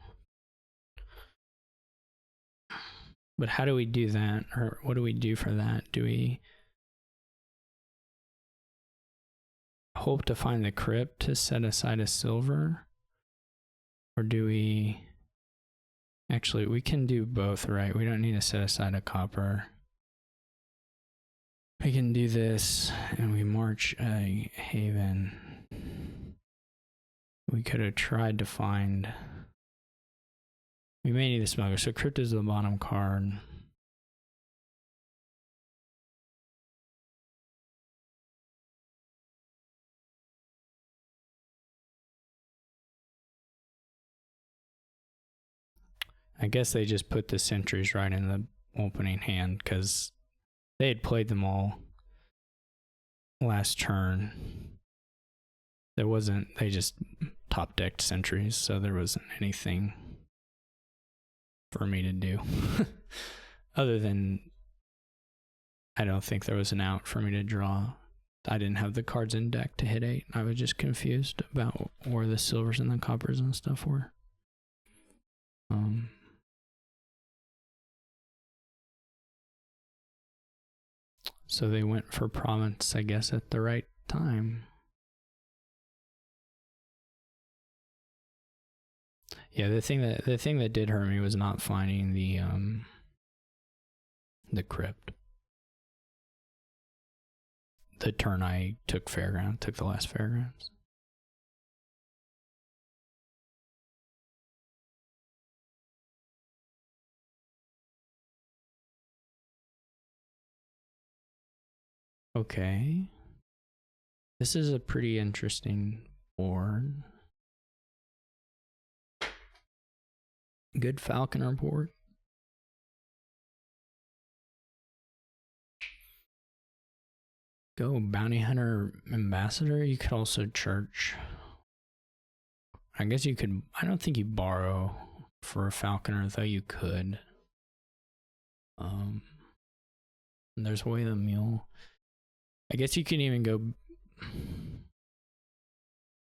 Speaker 1: But how do we do that? Or what do we do for that? Do we hope to find the crypt to set aside a silver? Or do we... Actually, we can do both, right? We don't need to set aside a copper. We can do this, and we march a haven. We could have tried to find... We may need a smuggler, so crypt is the bottom card. I guess they just put the sentries right in the opening hand because they had played them all last turn. There wasn't, they just top decked sentries, so there wasn't anything for me to do. Other than, I don't think there was an out for me to draw. I didn't have the cards in deck to hit 8. I was just confused about where the silvers and the coppers and stuff were. So they went for province, I guess, at the right time. Yeah, the thing that did hurt me was not finding the crypt. The turn I took the last fairgrounds. Okay. This is a pretty interesting board. Good falconer board. Go bounty hunter ambassador. You could also church. I guess you could. I don't think you borrow for a falconer, though you could. There's Way the Mule. I guess you can even go.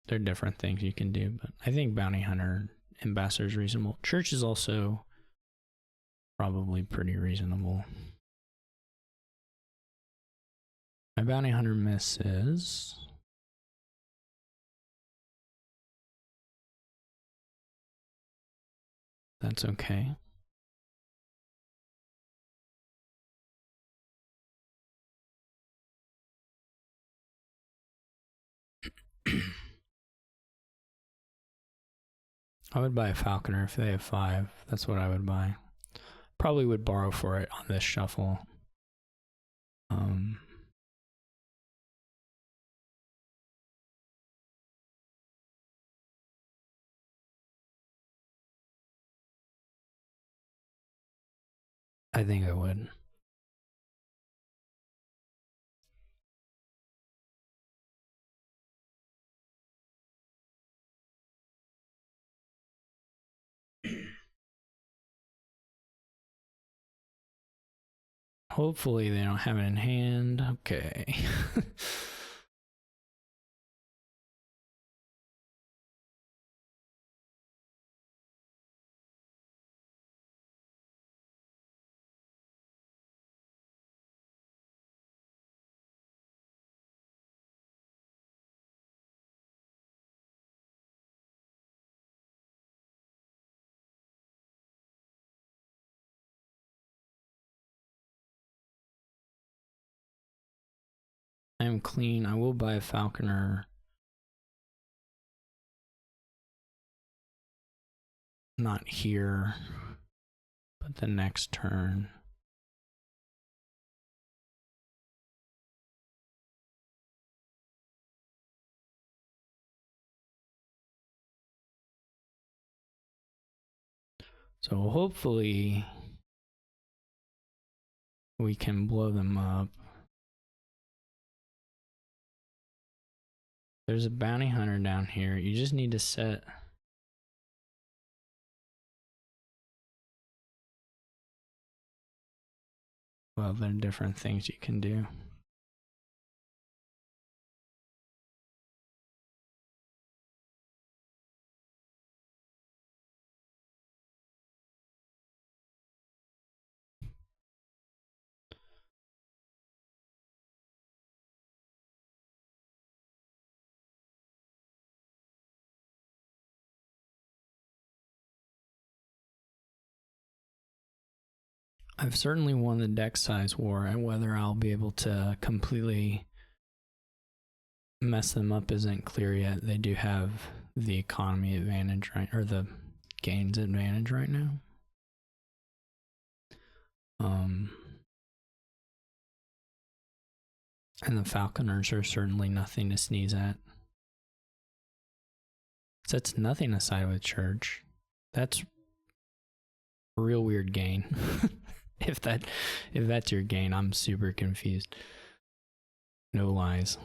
Speaker 1: There are different things you can do, but I think bounty hunter ambassador is reasonable. Church is also probably pretty reasonable. My bounty hunter misses. That's okay. I would buy a falconer if they have 5. That's what I would buy. Probably would borrow for it on this shuffle. I think I would. Hopefully they don't have it in hand. Okay. I am clean. I will buy a falconer. Not here, but the next turn. So hopefully we can blow them up. There's a bounty hunter down here. You just need to set. Well, there are different things you can do. I've certainly won the deck size war, and whether I'll be able to completely mess them up isn't clear yet. They do have the economy advantage, right? Or the gains advantage right now. And the falconers are certainly nothing to sneeze at. Sets nothing aside with church. That's a real weird gain. if that's your gain, I'm super confused. No lies.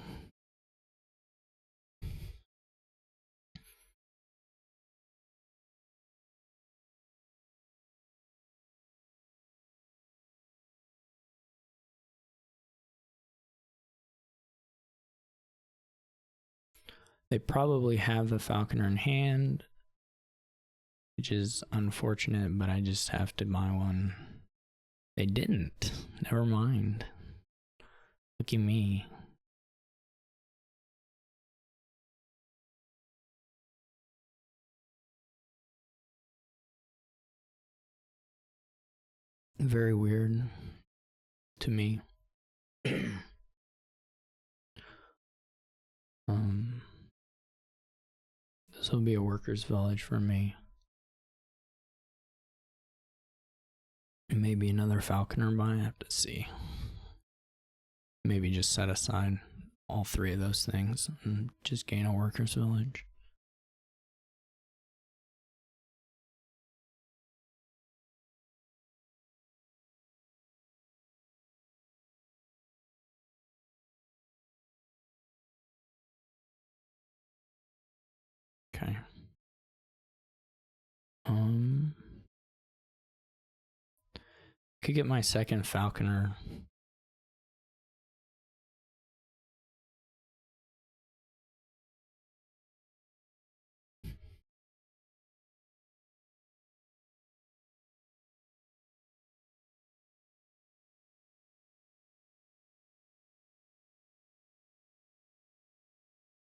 Speaker 1: They probably have the falconer in hand, which is unfortunate, but I just have to buy one. They didn't. Never mind. Look at me. Very weird to me. This will be a workers' village for me. Maybe another falconer by, I have to see. Maybe just set aside all three of those things and just gain a workers' village. Okay. Could get my second falconer.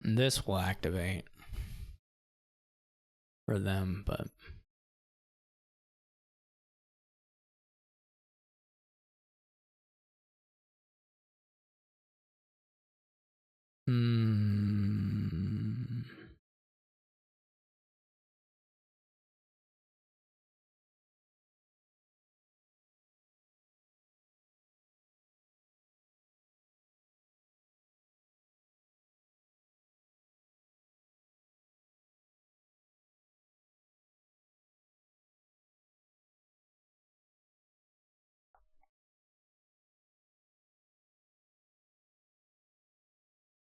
Speaker 1: This will activate for them, but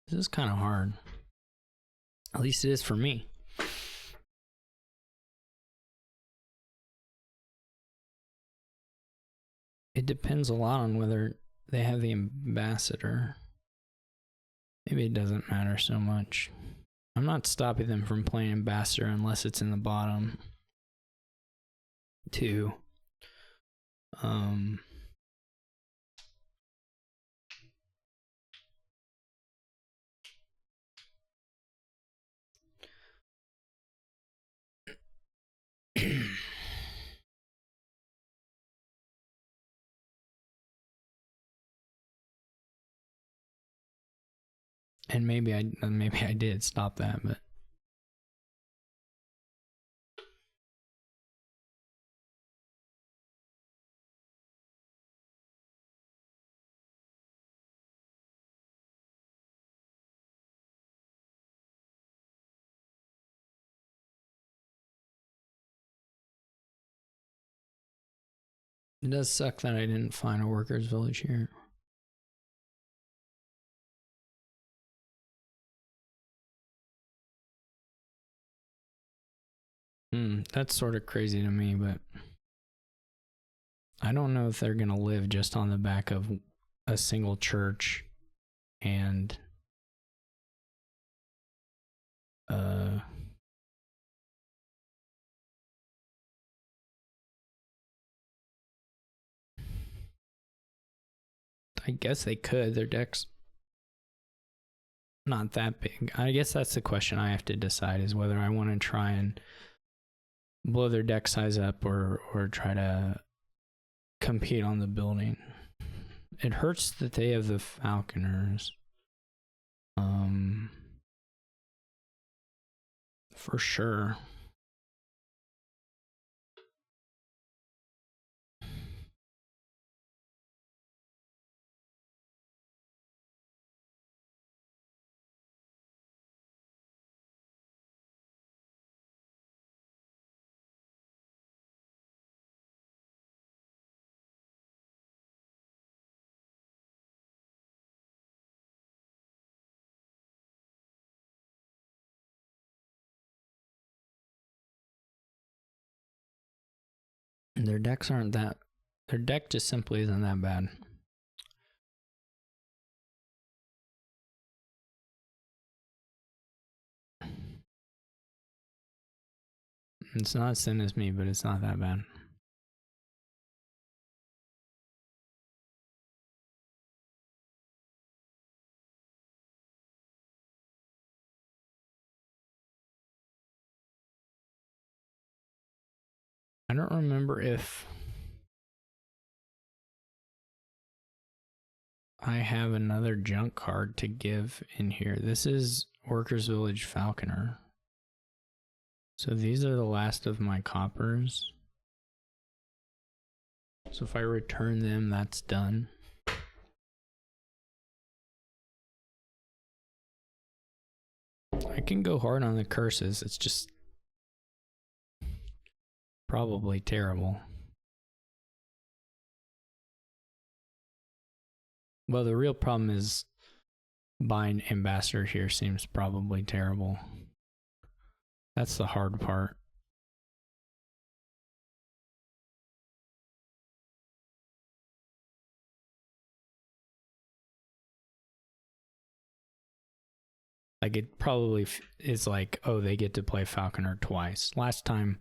Speaker 1: this is kind of hard. At least it is for me. It depends a lot on whether they have the ambassador. Maybe it doesn't matter so much. I'm not stopping them from playing ambassador unless it's in the bottom two. And maybe I did stop that, but it does suck that I didn't find a workers' village here. That's sort of crazy to me, but I don't know if they're gonna live just on the back of a single church and I guess they could. Their deck's not that big. I guess that's the question I have to decide, is whether I want to try and blow their deck size up or try to compete on the building. It hurts that they have the falconers. For sure. Their decks aren't that. Their deck just simply isn't that bad. It's not as thin as me, but it's not that bad. I don't remember if I have another junk card to give in here. This is Workers Village Falconer. So these are the last of my coppers. So if I return them, that's done. I can go hard on the curses. It's just probably terrible. Well, the real problem is buying ambassador here seems probably terrible. That's the hard part. Like, it probably is like, oh, they get to play Falconer twice. Last time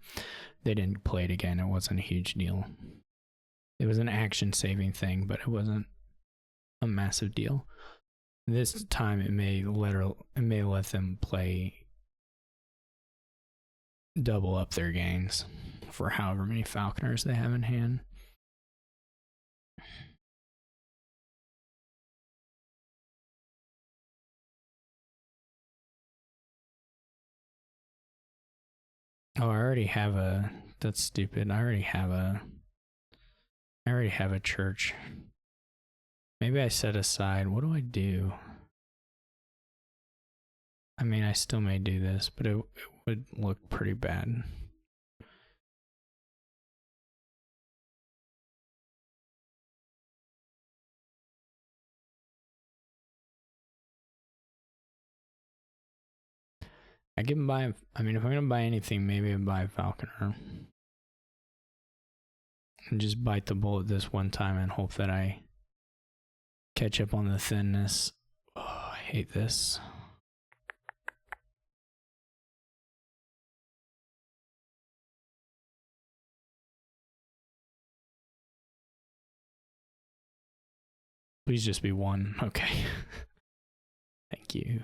Speaker 1: they didn't play it again. It wasn't a huge deal. It was an action saving thing, but it wasn't a massive deal. This time it may let them play double up their gains for however many Falconers they have in hand. Oh, I already have a. That's stupid. I already have a church. Maybe I set aside. What do I do? I mean, I still may do this, but it would look pretty bad. I can buy. I mean, if I'm gonna buy anything, maybe I buy a Falconer and just bite the bullet this one time and hope that I catch up on the thinness. Oh, I hate this. Please just be one. Okay. Thank you.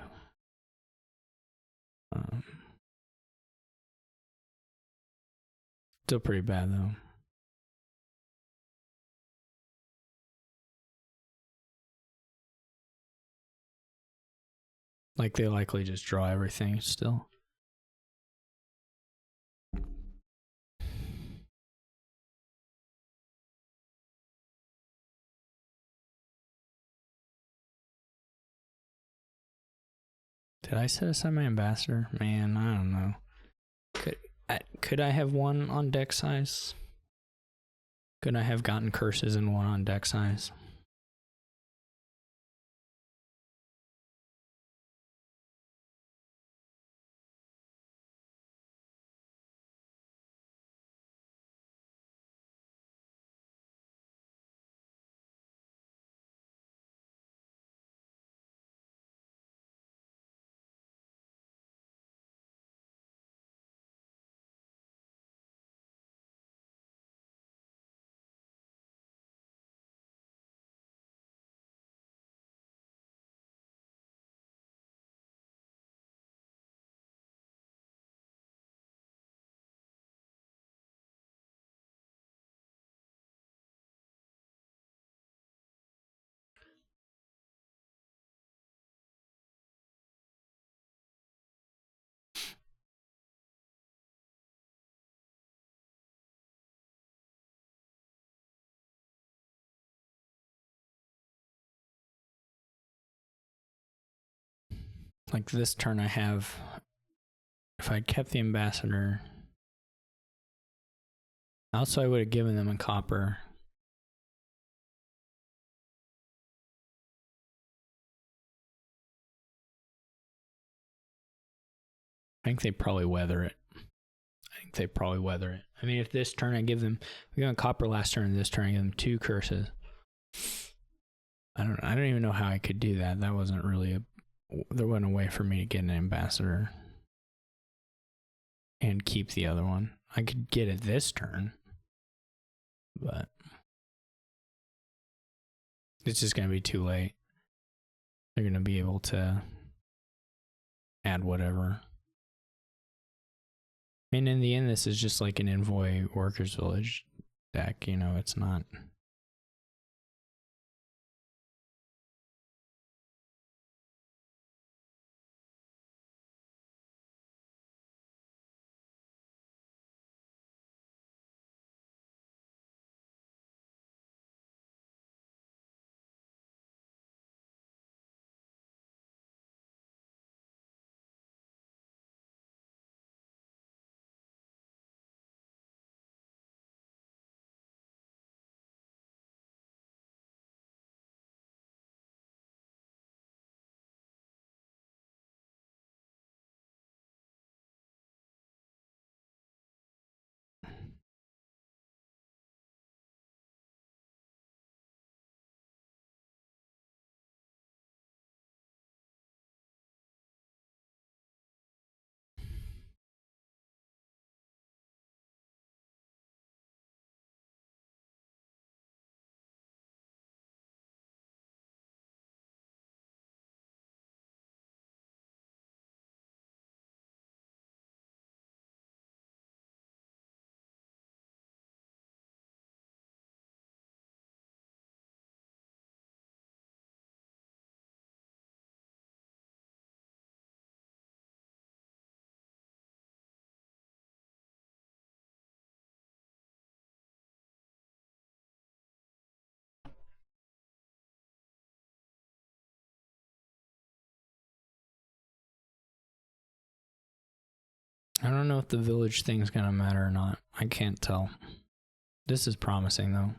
Speaker 1: Still pretty bad though. Like, they likely just draw everything still. Did I set aside my ambassador? Man, I don't know. Could I have one on deck size? Could I have gotten curses and one on deck size? Like, this turn I have, if I'd kept the ambassador, also I would have given them a copper. I think they probably weather it. I mean, if this turn I give them, we got a copper last turn, this turn I give them 2 curses. I don't even know how I could do that. That wasn't really there wasn't a way for me to get an ambassador and keep the other one. I could get it this turn, but it's just gonna be too late. They're gonna be able to add whatever. I mean, in the end, this is just like an Envoy Workers Village deck, you know, it's not... I don't know if the village thing's gonna matter or not. I can't tell. This is promising, though.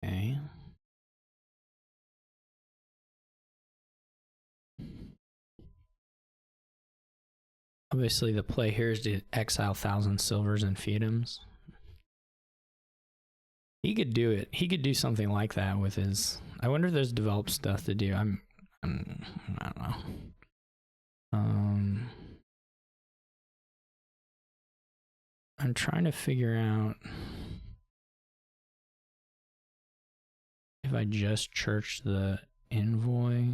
Speaker 1: Okay. Obviously, the play here is to exile 1,000 silvers and feudums. He could do it. He could do something like that with his... I wonder if there's developed stuff to do. I don't know. I'm trying to figure out if I just church the envoy.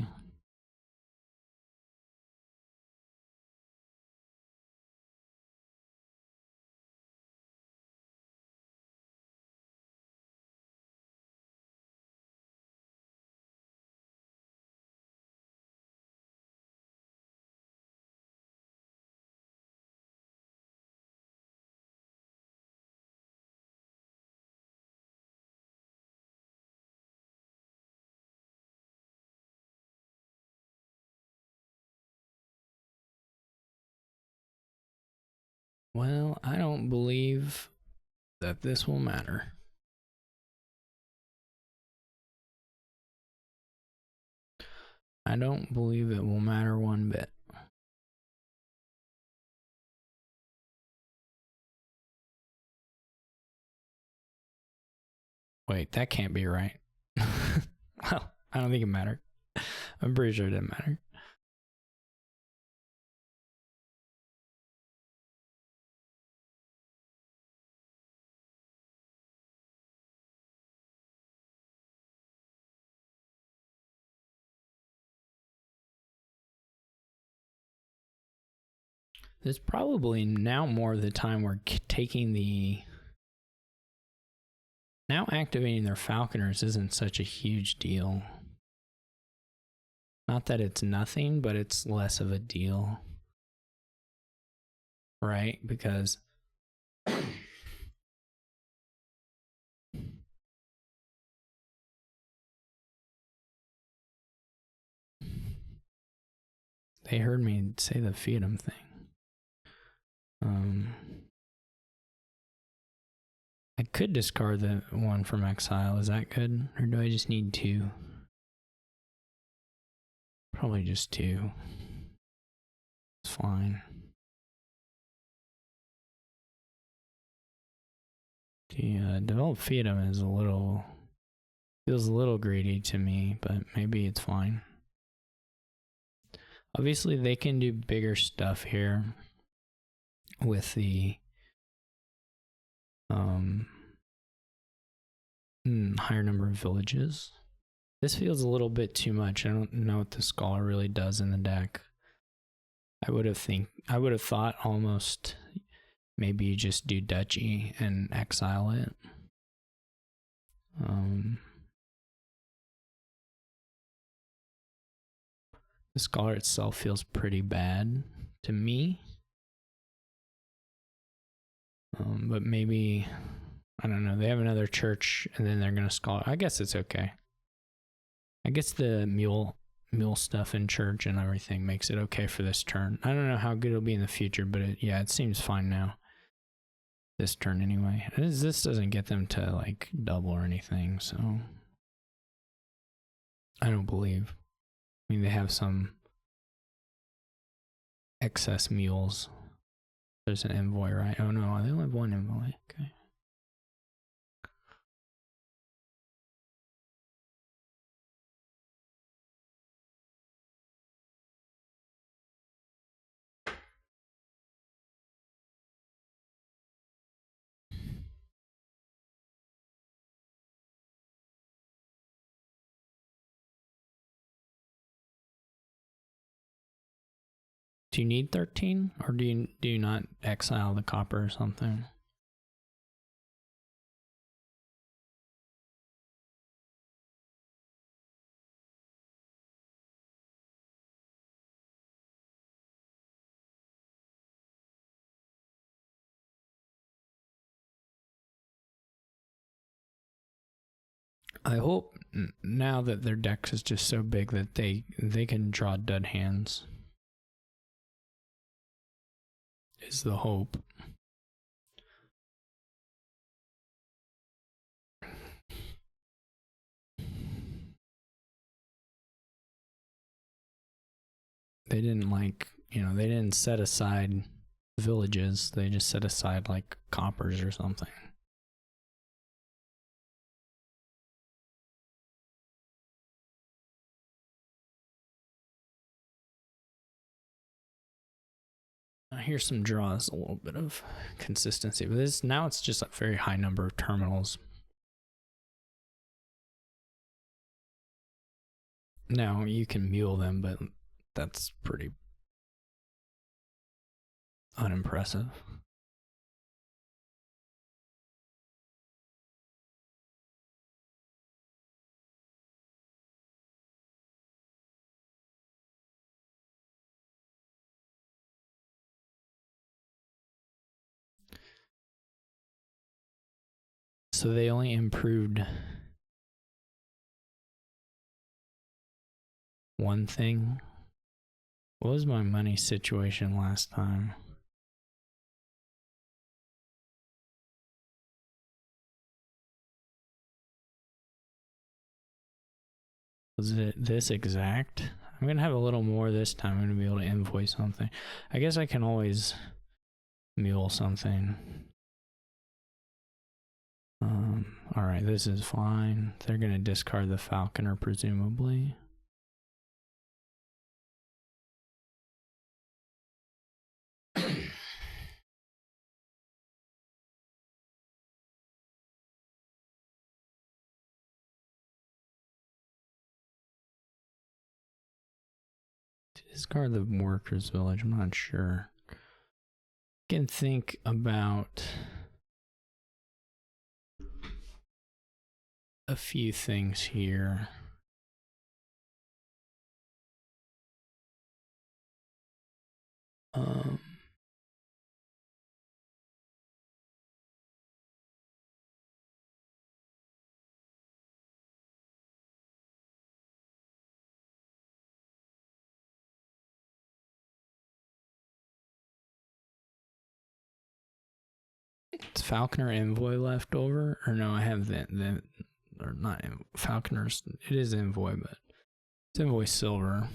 Speaker 1: Well, I don't believe that this will matter. I don't believe it will matter one bit. Wait, that can't be right. Well, I don't think it mattered. I'm pretty sure it didn't matter. There's probably now more the time we're taking the... Now activating their falconers isn't such a huge deal. Not that it's nothing, but it's less of a deal. Right? Because... They heard me say the feudum thing. I could discard the one from exile. Is that good? Or do I just need 2? Probably just 2. It's fine. The develop Fiatum is feels a little greedy to me, but maybe it's fine. Obviously, they can do bigger stuff here with the higher number of villages. This feels a little bit too much. I don't know what the Scholar really does in the deck. I would have thought almost maybe you just do Duchy and exile it. The Scholar itself feels pretty bad to me. But maybe, I don't know, they have another church and then they're going to Scholar. I guess it's okay. I guess the mule stuff in church and everything makes it okay for this turn. I don't know how good it'll be in the future, but it seems fine now. This turn anyway. This doesn't get them to like double or anything, so I don't believe. I mean, they have some excess mules. There's an envoy, right? Oh no, they only have one envoy. Okay. Do you need 13, or do you not exile the copper or something? I hope now that their deck is just so big that they can draw dud hands. Is the hope. They didn't they didn't set aside villages. They just set aside like coppers or something. Here's some draws, a little bit of consistency. But now it's just a very high number of terminals. Now you can mule them, but that's pretty unimpressive. So they only improved one thing. What was my money situation last time? Was it this exact? I'm gonna have a little more this time. I'm gonna be able to invoice something. I guess I can always mule something. Alright, this is fine. They're gonna discard the Falconer, presumably. Discard the workers' village, I'm not sure. I can think about a few things here. It's Falconer Envoy left over, or no? I have the or not Falconer's. It is Envoy, but it's Envoy Silver.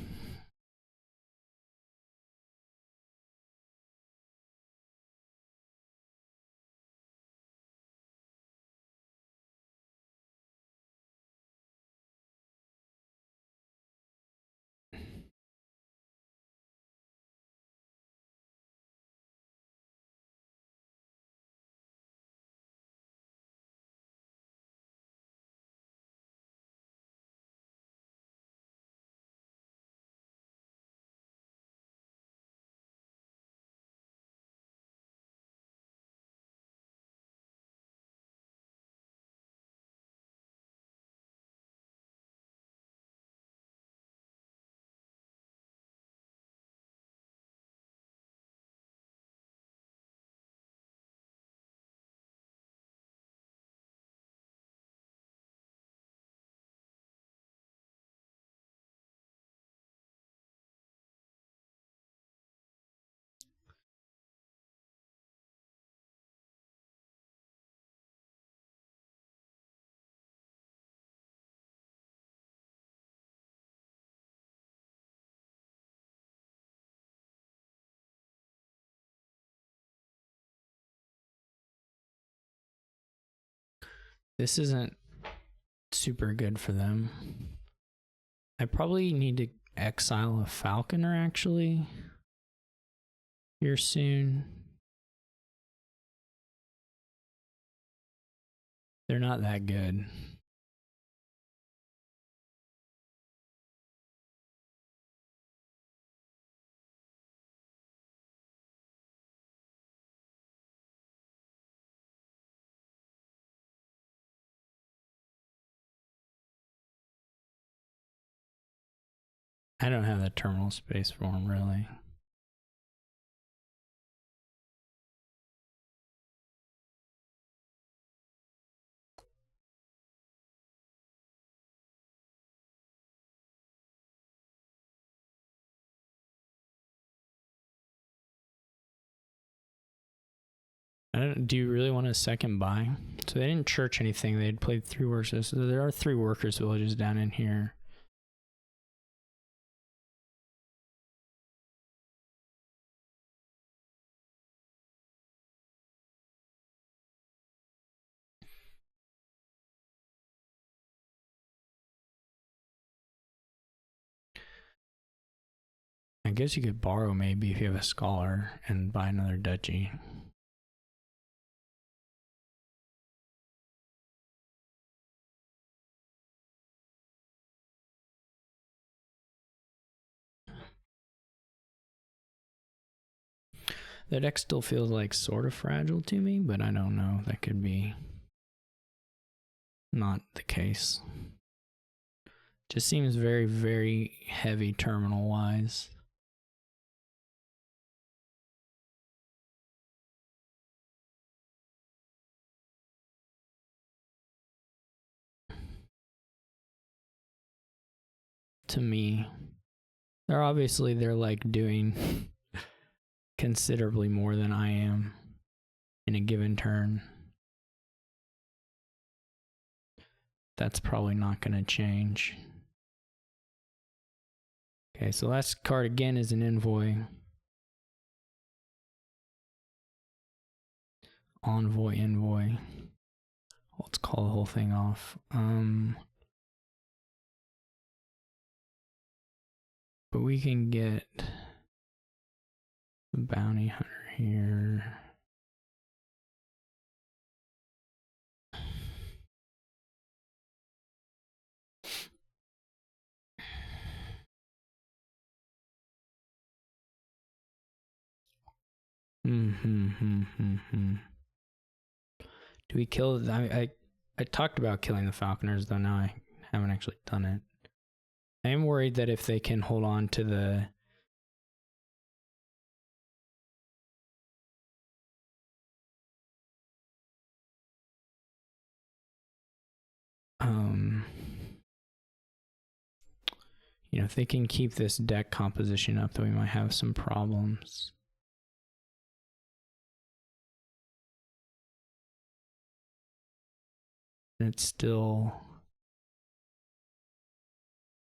Speaker 1: This isn't super good for them. I probably need to exile a Falconer actually here soon. They're not that good. I don't have the terminal space for them, really. Do you really want a second buy? So they didn't church anything. They had played 3 workers. So there are 3 workers villages down in here. I guess you could borrow maybe if you have a scholar and buy another duchy. The deck still feels like sort of fragile to me, but I don't know. That could be not the case. Just seems very, very heavy terminal wise. To me, they're like doing considerably more than I am in a given turn. That's probably not going to change. Okay, so last card again is an envoy. Envoy. Let's call the whole thing off. But we can get the bounty hunter here. Do we kill? I talked about killing the Falconers, though now I haven't actually done it. I am worried that if they can hold on to the you know, if they can keep this deck composition up, then we might have some problems. it's still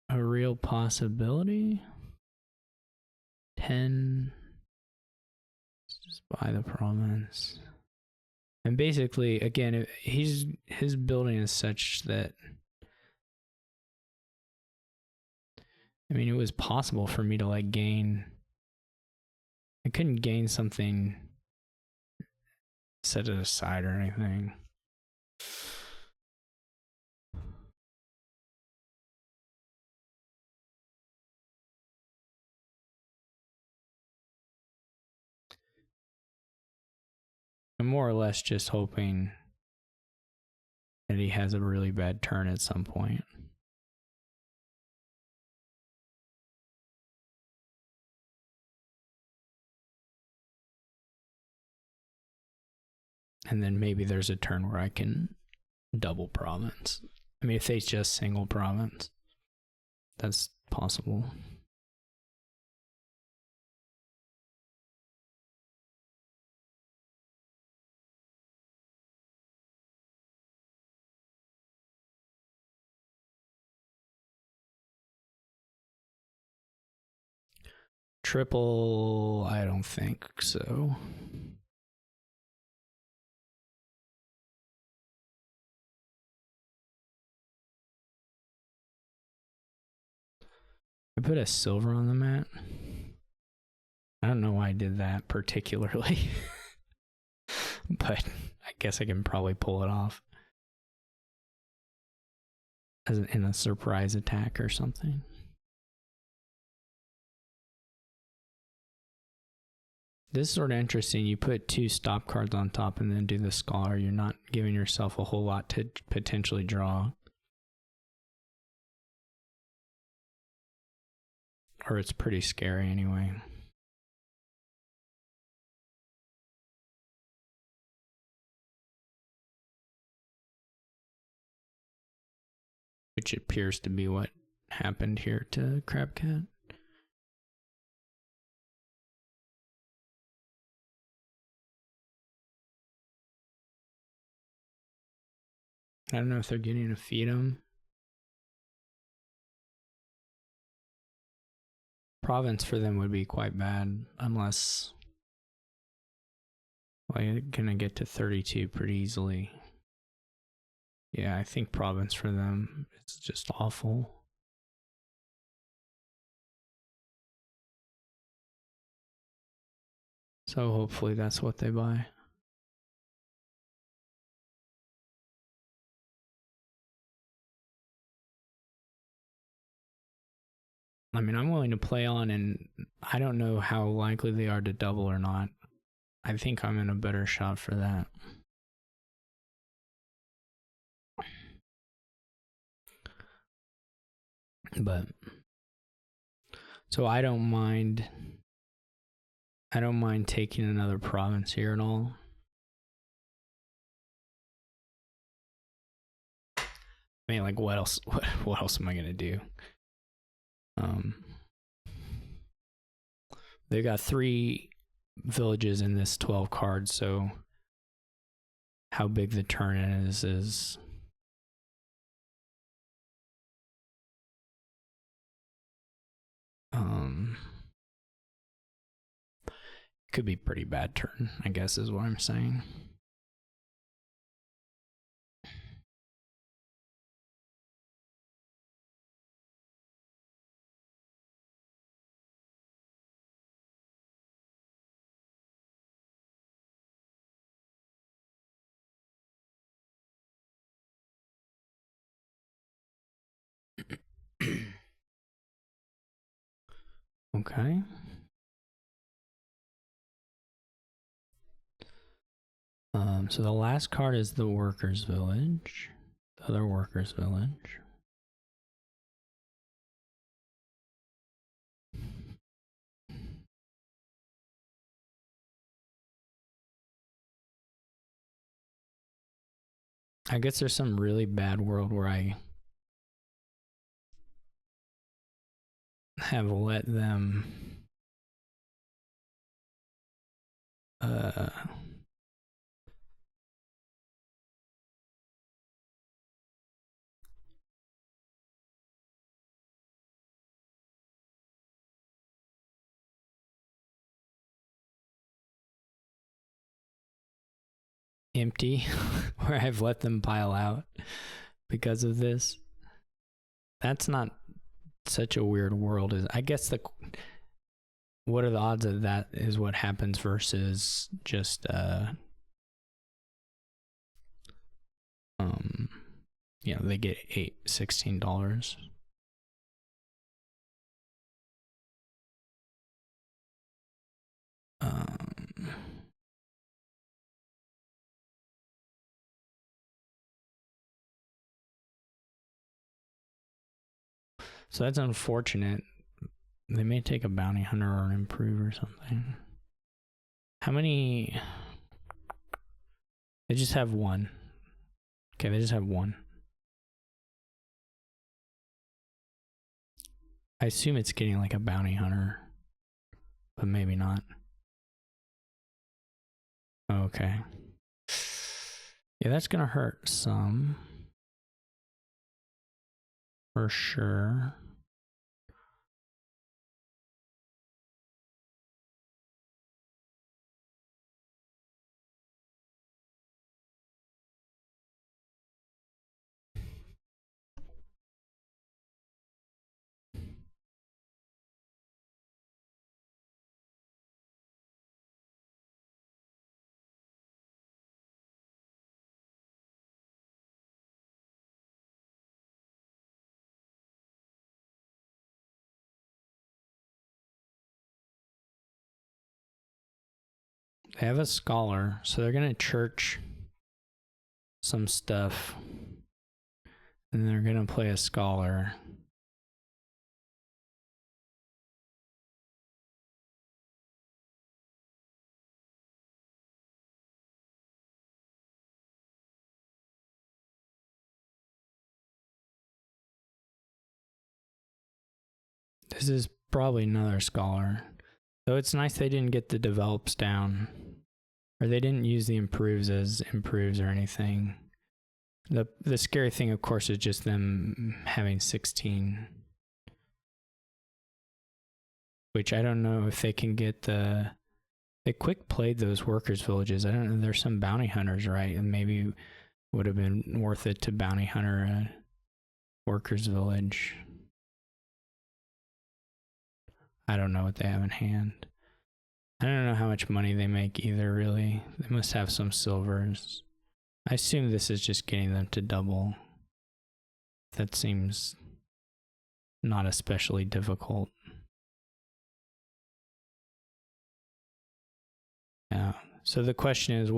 Speaker 1: a real possibility. 10. Let's just buy the province. And basically, again, his building is such that, I mean, it was possible for me to like gain. I couldn't gain something, set it aside or anything. I'm more or less just hoping that he has a really bad turn at some point. And then maybe there's a turn where I can double province. I mean, if they just single province, that's possible. Triple, I don't think so. I put a silver on the mat. I don't know why I did that particularly, but I guess I can probably pull it off as in a surprise attack or something. This is sort of interesting. You put 2 stop cards on top and then do the scholar. You're not giving yourself a whole lot to potentially draw. Or it's pretty scary anyway. Which appears to be what happened here to Crabcat. I don't know if they're getting to feed him. Province for them would be quite bad unless, well, you're gonna get to 32 pretty easily. Yeah, I think province for them is just awful. So hopefully that's what they buy. I mean, I'm willing to play on, and I don't know how likely they are to double or not. I think I'm in a better shot for that. But so I don't mind taking another province here at all. I mean, like, what else am I gonna do? They got 3 villages in this 12 cards, so how big the turn is could be pretty bad turn, I guess is what I'm saying. Okay. So the last card is the workers' village. The other workers' village. I guess there's some really bad world where I have let them empty where I've let them pile out because of this. That's not such a weird world. I guess what are the odds of that is what happens versus just they get $16. So that's unfortunate. They may take a bounty hunter or an improve or something. How many? They just have one. Okay, they just have one. I assume it's getting like a bounty hunter, but maybe not. Okay. Yeah, that's gonna hurt some. For sure. They have a scholar, so they're gonna church some stuff, and they're gonna play a scholar. This is probably another scholar. Though it's nice they didn't get the develops down. Or they didn't use the improves as improves or anything. The scary thing, of course, is just them having 16. Which I don't know if they can get the... They quick played those workers' villages. I don't know, there's some bounty hunters, right? And maybe would have been worth it to bounty hunter a workers' village. I don't know what they have in hand. I don't know how much money they make either, really. They must have some silvers. I assume this is just getting them to double. That seems not especially difficult. Yeah. So the question is,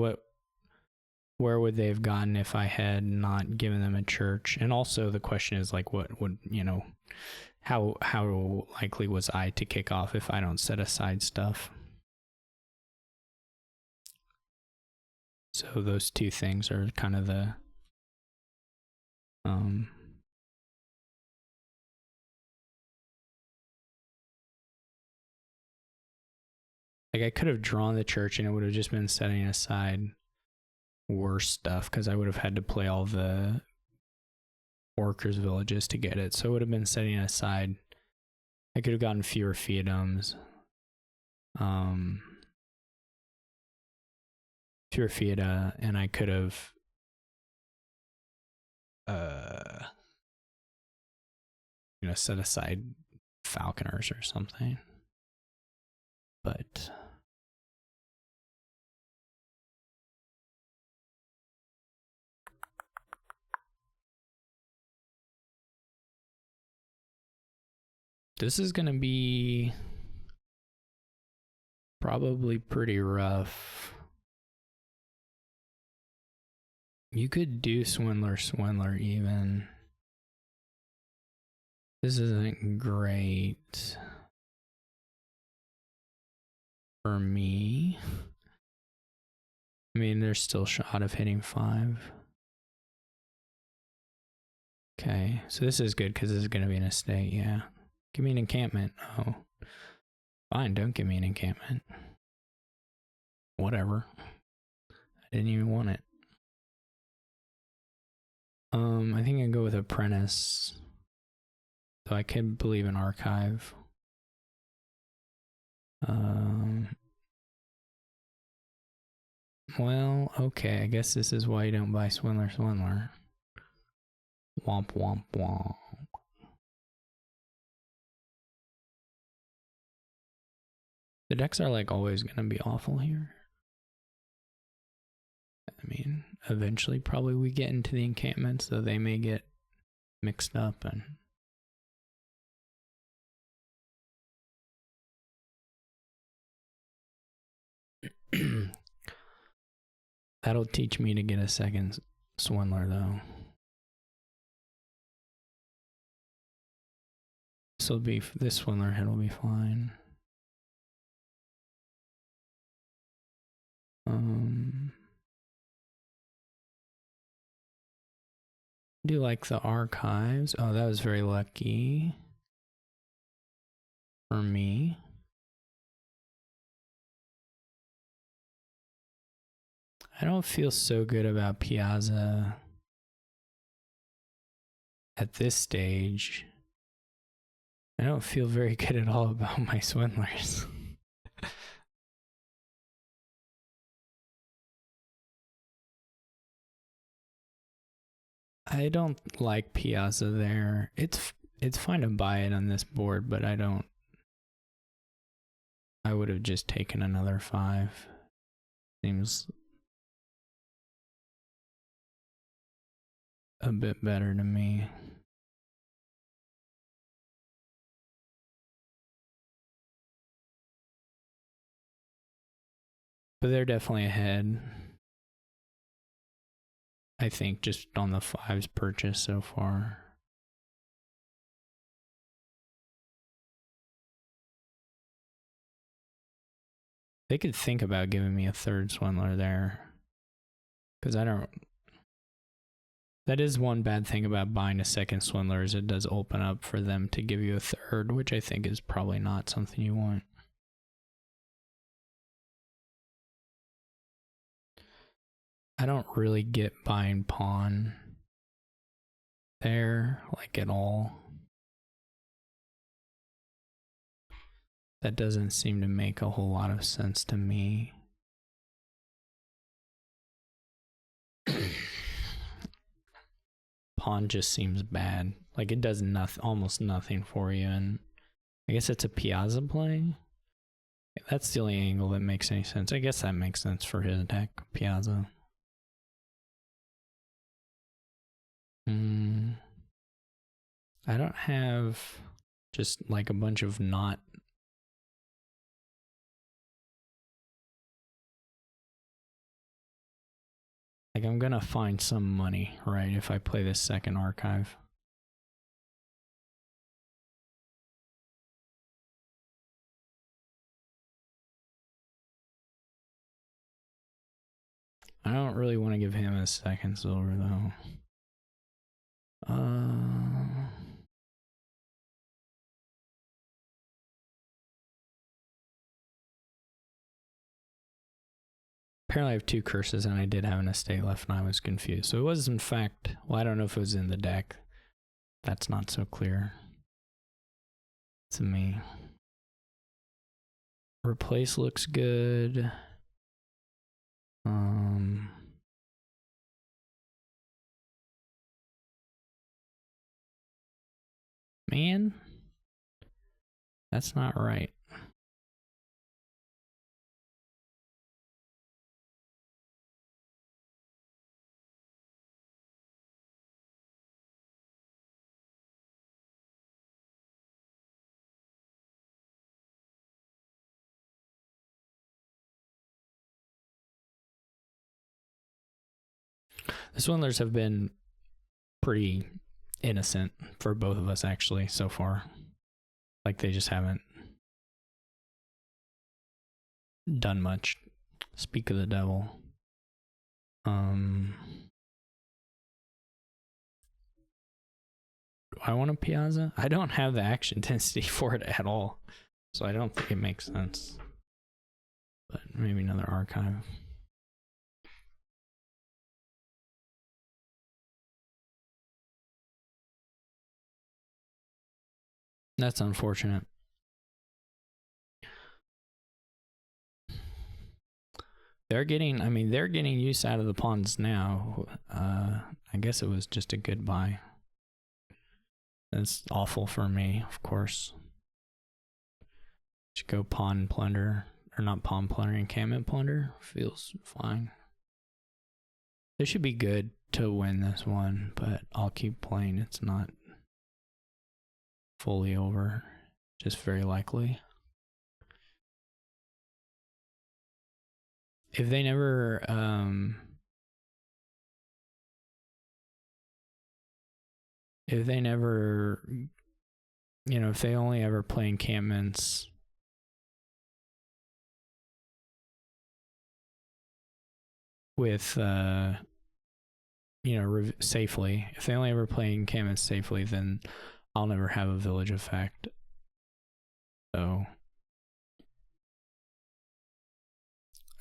Speaker 1: where would they have gotten if I had not given them a church? And also the question is, like, what would, how likely was I to kick off if I don't set aside stuff? So those two things are kind of the like I could have drawn the church and it would have just been setting aside worse stuff because I would have had to play all the workers villages to get it. So it would have been setting aside. I could have gotten fewer fiefdoms. Fewer fiefda, and I could have set aside falconers or something. But this is gonna be probably pretty rough. You could do Swindler even. This isn't great for me. I mean, there's still a shot of hitting 5. Okay, so this is good because this is going to be an estate, yeah. Give me an encampment. Oh, fine, don't give me an encampment. Whatever. I didn't even want it. I think I can go with apprentice. So I could believe in archive. Well, okay, I guess this is why you don't buy Swindler. Womp womp womp. The decks are like always gonna be awful here. I mean, eventually probably we get into the encampments, though they may get mixed up and that'll teach me to get a second Swindler though. This Swindler head will be fine. Do like the archives. Oh, that was very lucky for me. I don't feel so good about Piazza at this stage. I don't feel very good at all about my Swindlers. I don't like Piazza there. It's fine to buy it on this board, but I would have just taken another 5. Seems a bit better to me. But they're definitely ahead. I think just on the 5s purchase so far. They could think about giving me a 3rd Swindler there. Because that is one bad thing about buying a 2nd Swindler, is it does open up for them to give you a 3rd, which I think is probably not something you want. I don't really get buying pawn there, like at all. That doesn't seem to make a whole lot of sense to me. Pawn just seems bad. Like it does almost nothing for you, and I guess it's a Piazza play. That's the only angle that makes any sense. I guess that makes sense for his deck, Piazza. I don't have just like a bunch of not. Like I'm gonna find some money, right, if I play this 2nd archive. I don't really want to give him a 2nd silver though. Apparently I have 2 curses and I did have an estate left and I was confused. So it was in fact, well, I don't know if it was in the deck. That's not so clear to me. Replace looks good. Man, that's not right. The Swindlers have been pretty innocent for both of us actually so far. Like they just haven't done much. Speak of the devil. Do I want a Piazza? I don't have the action density for it at all, so I don't think it makes sense. But maybe another archive. That's unfortunate. they're getting, I mean, they're getting use out of the pawns now. I guess it was just a good buy. That's awful for me, of course. Just go pawn plunder, or not pawn plunder, encampment plunder. Feels fine. This should be good to win this one, but I'll keep playing. It's not fully over, just very likely. If they never, if they only ever play encampments with, safely, if they only ever play encampments safely, then I'll never have a village effect. So,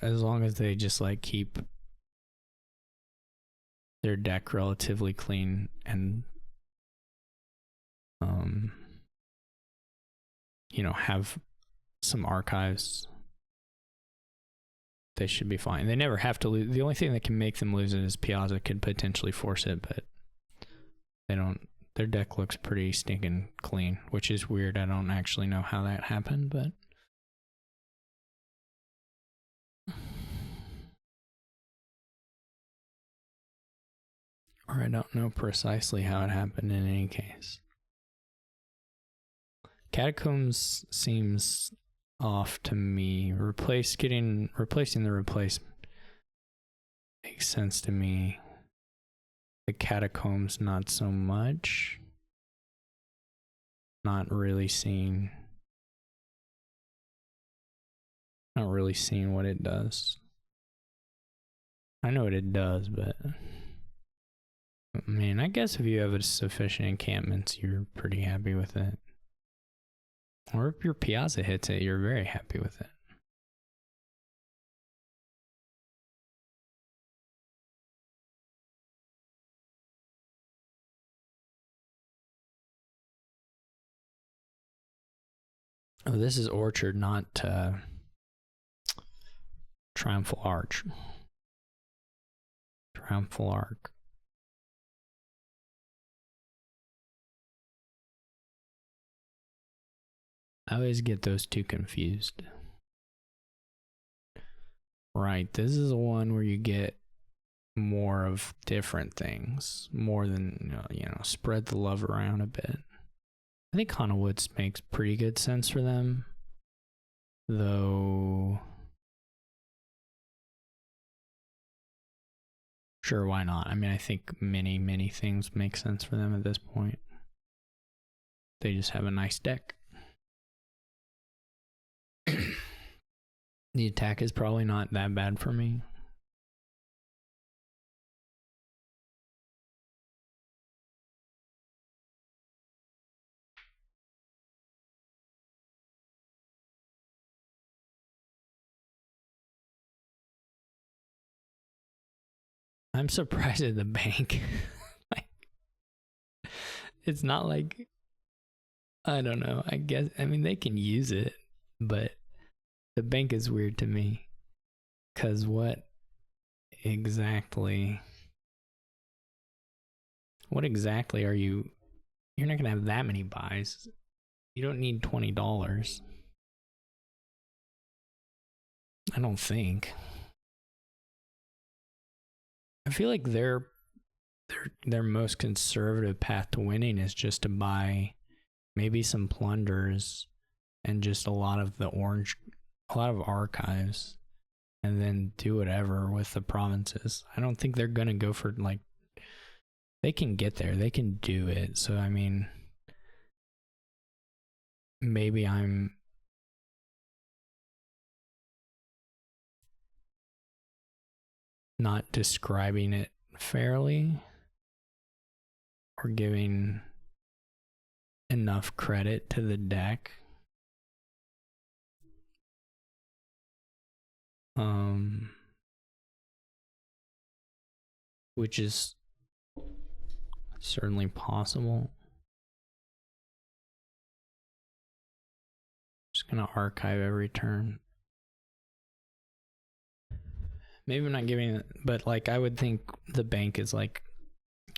Speaker 1: as long as they just like keep their deck relatively clean and have some archives, they should be fine. They never have to lose. The only thing that can make them lose it is Piazza could potentially force it, but they don't. Their deck looks pretty stinking clean, which is weird. I don't actually know how that happened, but or I don't know precisely how it happened in any case. Catacombs seems off to me. Replacing the replacement makes sense to me. The Catacombs not so much. Not really seeing what it does. I know what it does, but I mean, I guess if you have sufficient encampments, you're pretty happy with it. Or if your Piazza hits it, you're very happy with it. Oh, this is Orchard, not Triumphal Arch. Triumphal Arc. I always get those two confused. Right, this is the one where you get more of different things, more than, spread the love around a bit. I think Hana Woods makes pretty good sense for them, though. Sure, why not? I mean, I think many things make sense for them at this point. They just have a nice deck. The attack is probably not that bad for me. I'm surprised at the bank. It's not like, I don't know. I mean, they can use it, but the bank is weird to me. Because what exactly are you? You're not going to have that many buys. You don't need $20. I don't think. I feel like their most conservative path to winning is just to buy maybe some plunders and just a lot of archives, and then do whatever with the provinces. I don't think they're gonna go for, like, they can get there, they can do it. So I mean, maybe I'm not describing it fairly or giving enough credit to the deck. Which is certainly possible. Just gonna archive every turn. maybe I'm not giving it, but like I would think the bank is like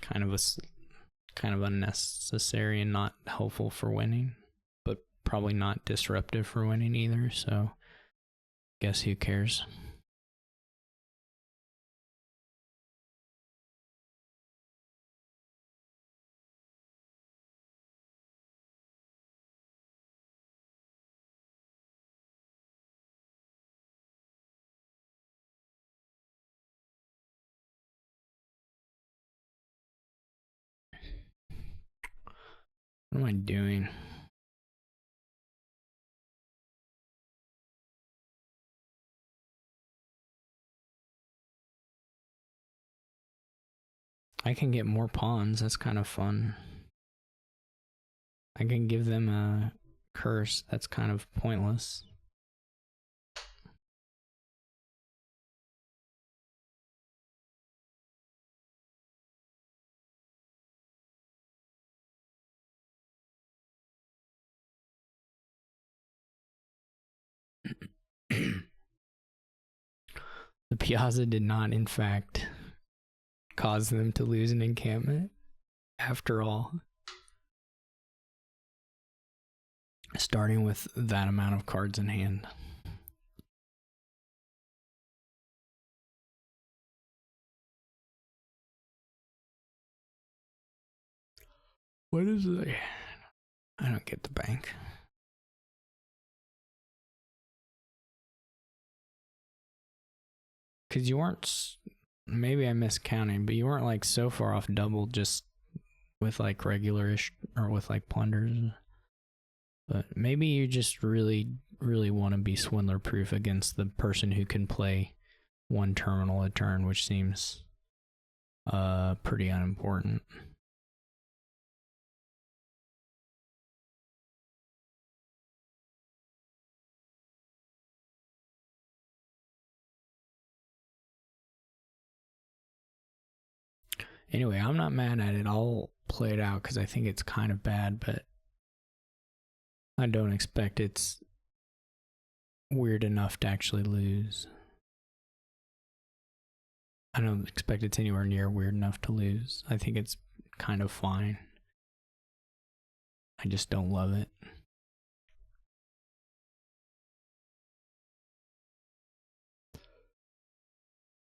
Speaker 1: kind of kind of unnecessary and not helpful for winning, but probably not disruptive for winning either. So, guess who cares? What am I doing? I can get more pawns. That's kind of fun. I can give them a curse. That's kind of pointless. The Piazza did not, in fact, cause them to lose an encampment. After all, starting with that amount of cards in hand. What is it? I don't get the bank. Because you weren't, maybe I miscounting, but you weren't like so far off double just with like regular-ish or with like plunders. But maybe you just really, really want to be swindler proof against the person who can play one terminal a turn, which seems pretty unimportant. Anyway, I'm not mad at it. I'll play it out because I think it's kind of bad, but I don't expect it's weird enough to actually lose. I don't expect it's anywhere near weird enough to lose. I think it's kind of fine. I just don't love it.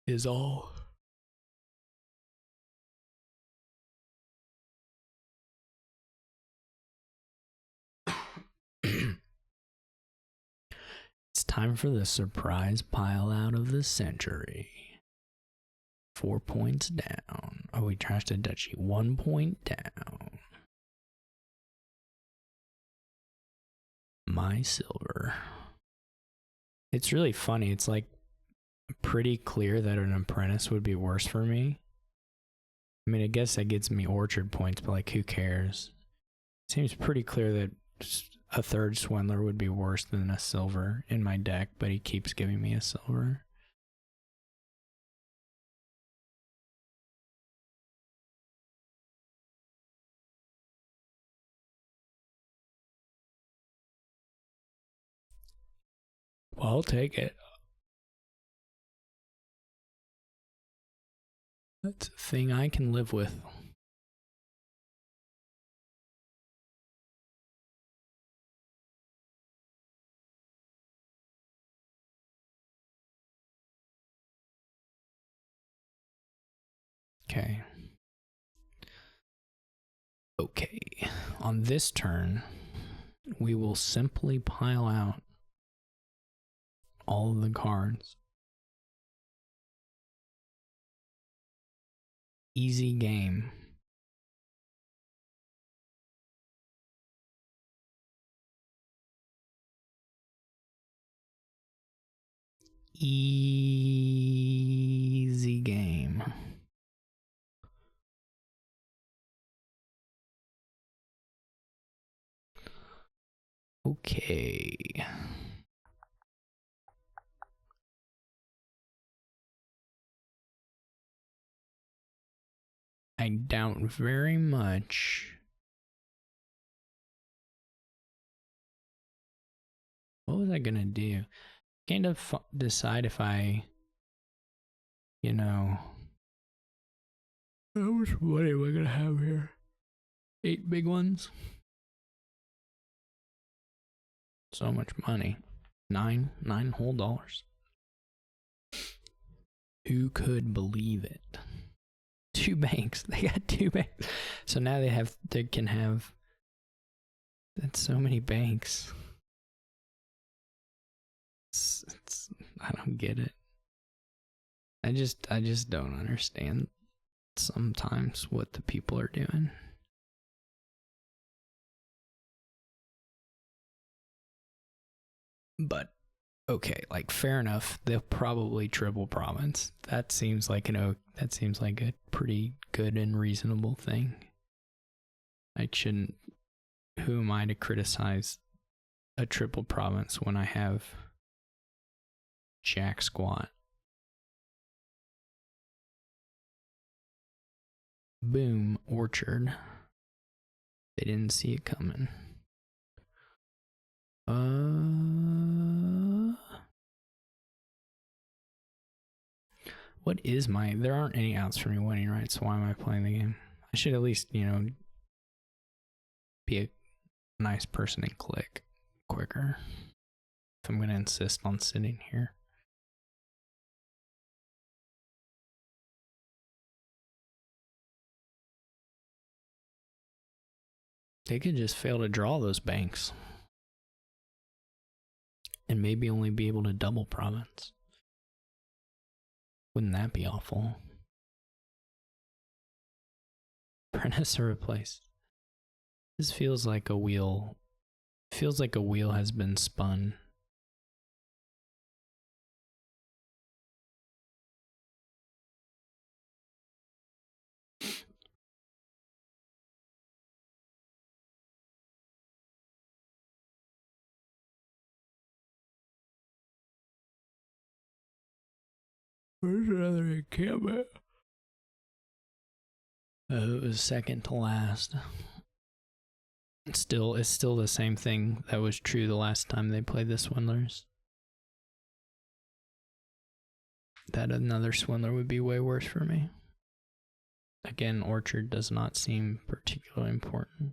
Speaker 1: Is all. It's time for the surprise pile out of the century. 4 points down. Oh, we trashed a duchy. 1 point down. My silver. It's really funny. It's like pretty clear that an apprentice would be worse for me. I mean, I guess that gets me orchard points, but like, who cares? It seems pretty clear that a third swindler would be worse than a silver in my deck, but he keeps giving me a silver. Well, I'll take it. That's a thing I can live with. Okay. Okay. On this turn, we will simply pile out all of the cards. Easy game. Easy game. Okay. I doubt very much. What was I gonna do? Kind of decide if I you know, how much money am I gonna have here? 8 big ones. So much money. Nine whole dollars. Who could believe it? 2 banks. They got 2 banks. So now they can have. That's so many banks. I don't get it. I just don't understand sometimes what the people are doing. But okay, like fair enough. They'll probably triple province. That seems like a pretty good and reasonable thing. I shouldn't. Who am I to criticize a triple province when I have jack squat? Boom, orchard. They didn't see it coming. What is my... There aren't any outs for me winning, right? So why am I playing the game? I should at least, you know, be a nice person and click quicker if I'm going to insist on sitting here. They could just fail to draw those banks and maybe only be able to double province. Wouldn't that be awful? Apprentice or replace? This feels like a wheel. Feels like a wheel has been spun. Where's another encampment? It was second to last. It's still the same thing that was true the last time they played the Swindlers. That another Swindler would be way worse for me. Again, Orchard does not seem particularly important.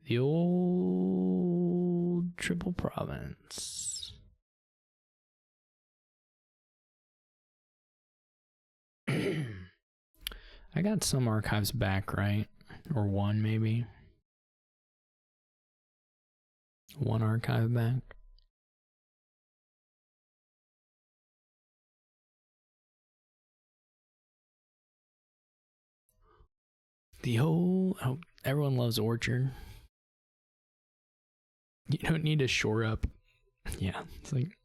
Speaker 1: The old triple province. I got some archives back, right? Or one, maybe. One archive back. The whole... Oh, everyone loves Orchard. You don't need to shore up. Yeah, it's like...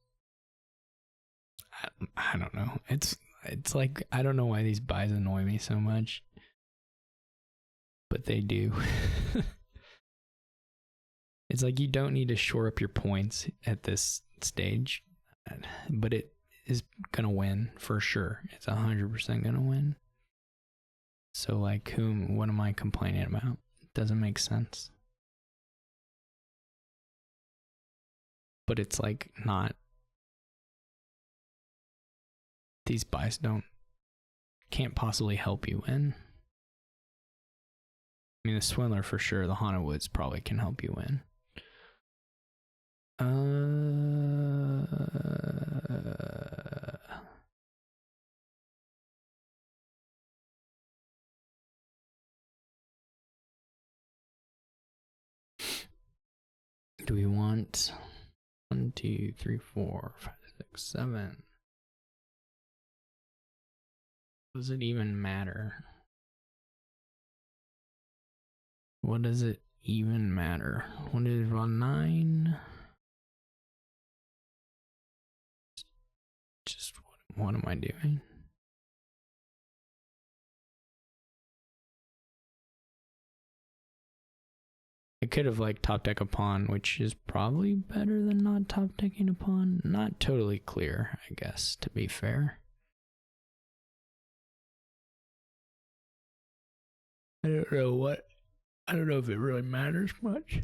Speaker 1: I don't know. It's like, I don't know why these buys annoy me so much. But they do. It's like you don't need to shore up your points at this stage. But it is going to win for sure. It's 100% going to win. So like, what am I complaining about? It doesn't make sense. But it's like not... These buys can't possibly help you win. I mean, the Swindler for sure. The Haunted Woods probably can help you win. Do we want 1, 2, 3, 4, 5, 6, 7? Does it even matter? What does it even matter? What is it on 9? Just what am I doing? I could have like top deck a pawn, which is probably better than not top decking a pawn. Not totally clear, I guess, to be fair. I don't know if it really matters much.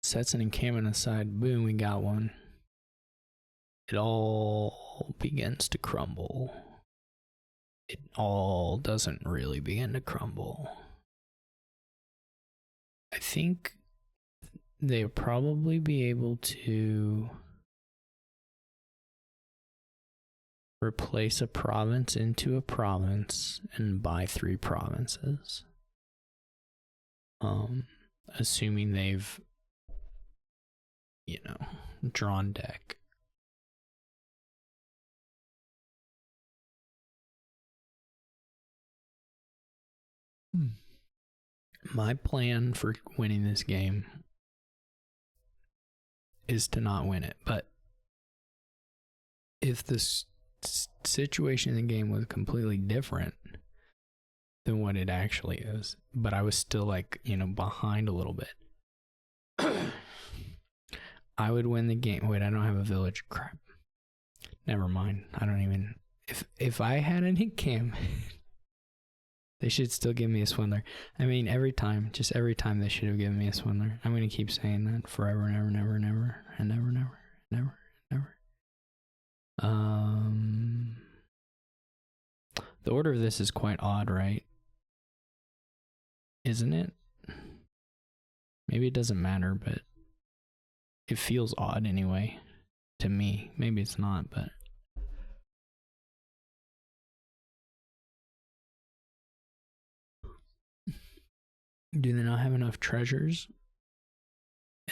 Speaker 1: Sets an encampment aside. Boom, we got one. It all begins to crumble. It all doesn't really begin to crumble. I think they'll probably be able to replace a province into a province and buy 3 provinces. Assuming they've, drawn deck. My plan for winning this game is to not win it, but if this situation in the game was completely different than what it actually is, but I was still behind a little bit, I would win the game. Wait, I don't have a village. Crap. Never mind. I don't even. If I had an encampment, they should still give me a swindler. I mean, every time they should have given me a swindler. I'm going to keep saying that forever and ever, never, never, and never, never, never, never. The order of this is quite odd, right? Isn't it? Maybe it doesn't matter, but it feels odd anyway to me. Maybe it's not, but do they not have enough treasures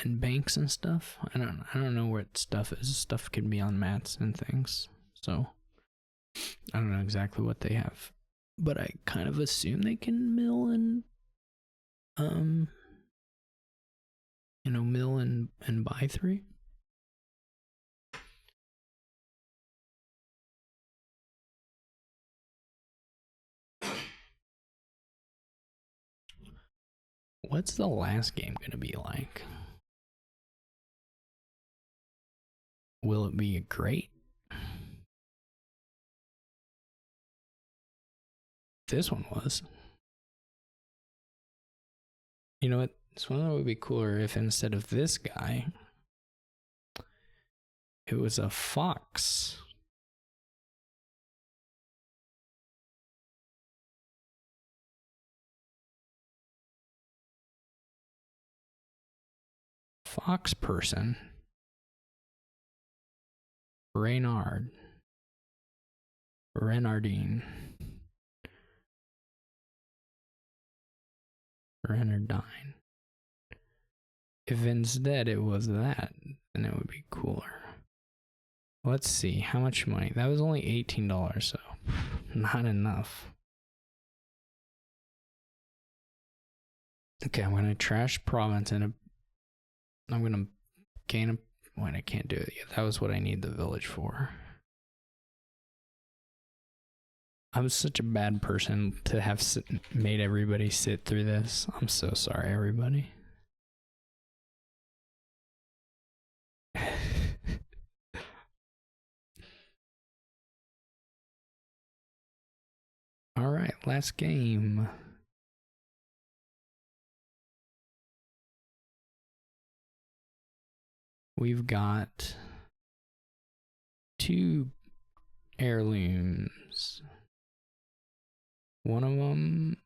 Speaker 1: and banks and stuff? I don't know what stuff is. Stuff can be on mats and things, so I don't know exactly what they have, but I kind of assume they can mill and mill and buy 3. What's the last game gonna be like? Will it be great? This one was. You know what? This one would be cooler if instead of this guy, it was a fox. Fox person. Renardine. Renardine. If instead it was that, then it would be cooler. Let's see, how much money? That was only $18, so not enough. Okay, I'm gonna trash province and I'm gonna gain a. Wait, I can't do it yet. That was what I need the village for. I'm such a bad person to have made everybody sit through this. I'm so sorry, everybody. All right, last game. We've got 2 heirlooms. One of them,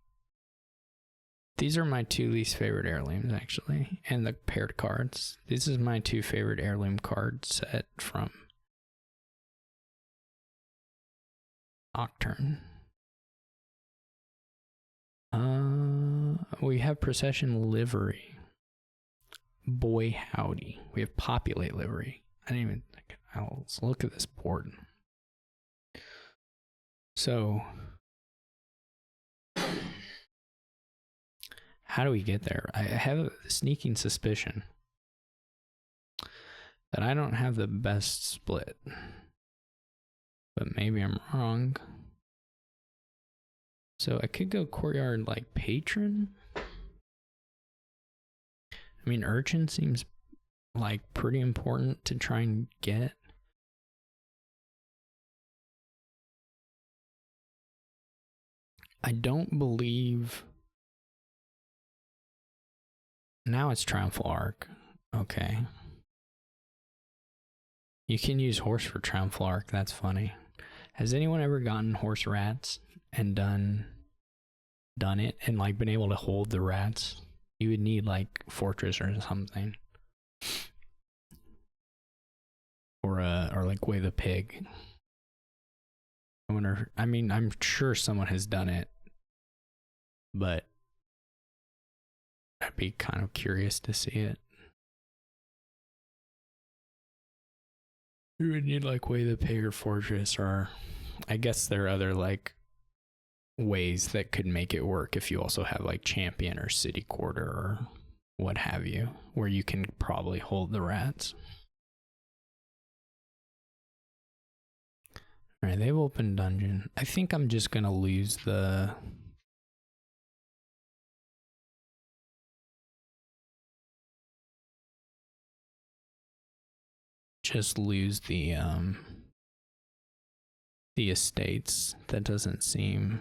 Speaker 1: these are my 2 least favorite heirlooms, actually, and the paired cards. This is my 2 favorite heirloom card set from Nocturne. We have Procession Livery. Boy howdy. We have Populate Livery. I didn't even think. Let's look at this board. So, how do we get there? I have a sneaking suspicion that I don't have the best split, but maybe I'm wrong. So I could go courtyard like patron. I mean, urchin seems like pretty important to try and get. I don't believe. Now it's Triumphal Arc. Okay. You can use horse for Triumphal Arc. That's funny. Has anyone ever gotten horse rats and done it and like been able to hold the rats? You would need like Fortress or something. Or like Way the Pig. I wonder. I mean, I'm sure someone has done it, but I'd be kind of curious to see it. You would need like Way the Pig or Fortress, or I guess there are other like ways that could make it work if you also have like Champion or City Quarter or what have you, where you can probably hold the rats. Alright, they've opened dungeon. I think I'm just gonna lose the... Just lose the estates. That doesn't seem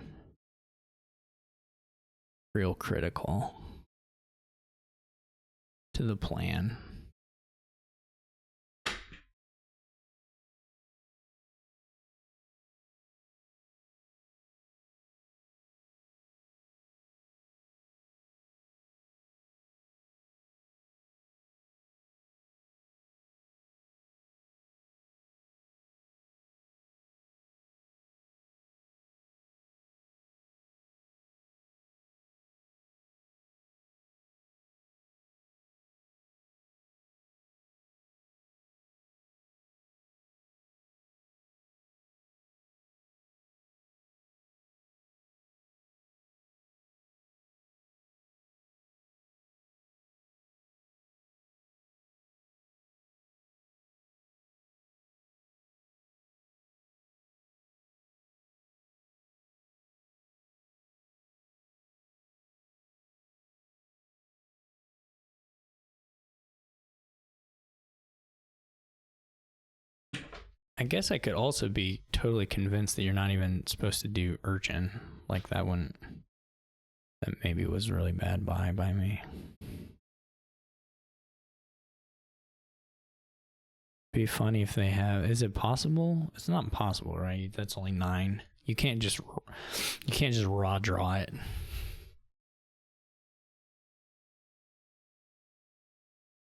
Speaker 1: real critical to the plan. I guess I could also be totally convinced that you're not even supposed to do Urchin. Like that one, that maybe was really bad by me. Be funny if they have. Is it possible? It's not possible, right? That's only 9. You can't just raw draw it.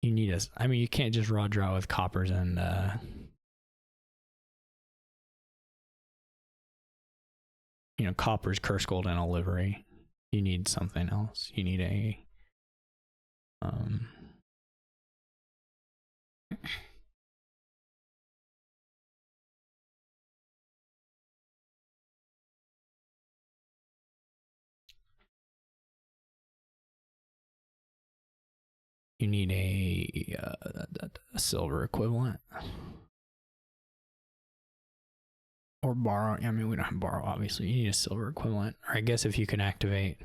Speaker 1: You need a. I mean, you can't just raw draw with coppers and coppers, curse gold, and a livery. You need something else. You need a you need a silver equivalent. Or borrow. I mean, we don't have borrow, obviously. You need a silver equivalent. Or I guess if you can activate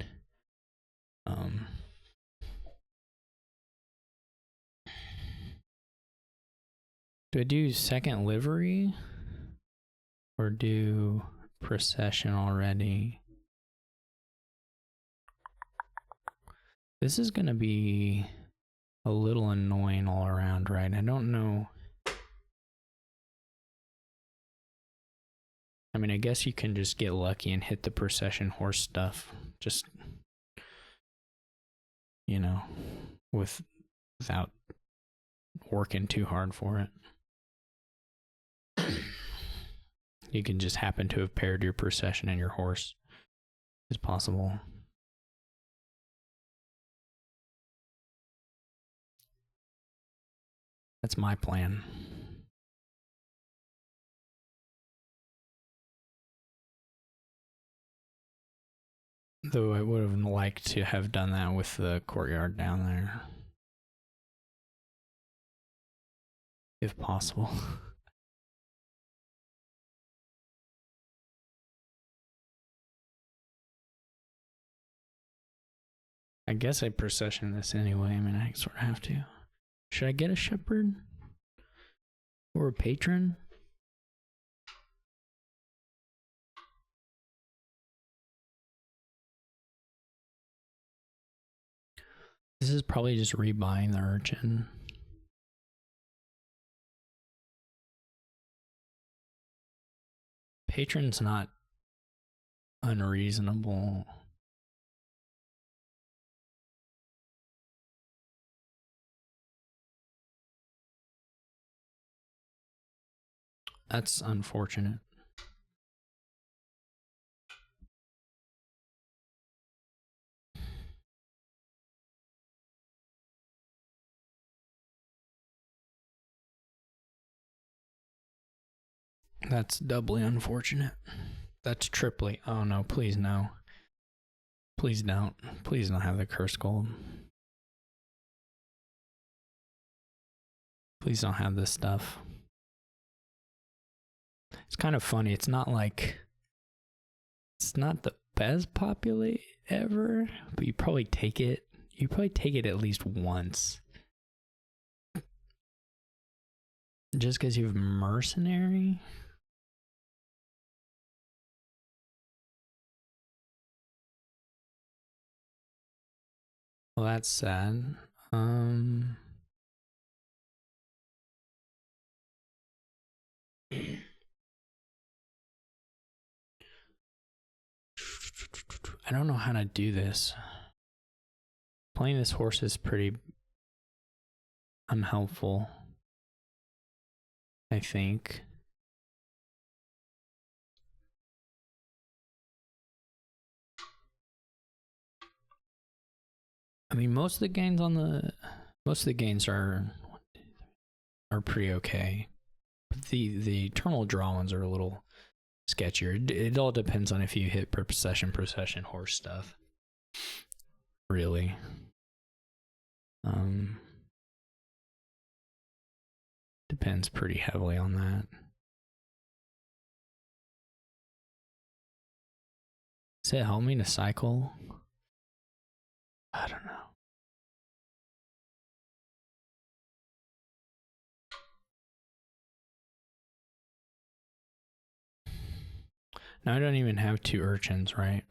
Speaker 1: do I do second livery? Or do procession already? This is gonna be a little annoying all around, right? I don't know. I mean, I guess you can just get lucky and hit the procession horse stuff. Just, without working too hard for it. You can just happen to have paired your procession and your horse. It's possible. That's my plan. Though I would have liked to have done that with the courtyard down there. If possible. I guess I procession this anyway. I mean, I sort of have to. Should I get a shepherd? Or a patron? This is probably just rebuying the urchin. Patron's not unreasonable. That's unfortunate. That's doubly unfortunate. That's triply. Oh no, please no. Please don't. Please don't have the curse gold. Please don't have this stuff. It's kind of funny. It's not like... It's not the best populate ever, but you probably take it. You probably take it at least once. Just because you have mercenary? Well, that's sad. I don't know how to do this. Playing this horse is pretty unhelpful, I think. I mean, most of the gains are pretty okay. But the terminal draw ones are a little sketchier. It all depends on if you hit procession horse stuff. Really. Depends pretty heavily on that. Does it help me to cycle? I don't know. Now I don't even have 2 urchins, right?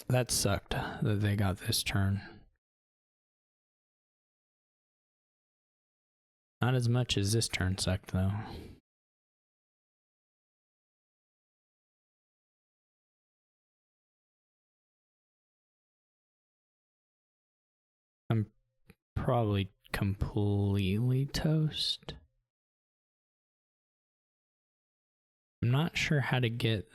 Speaker 1: That sucked that they got this turn. Not as much as this turn sucked, though. I'm probably completely toast. I'm not sure how to get...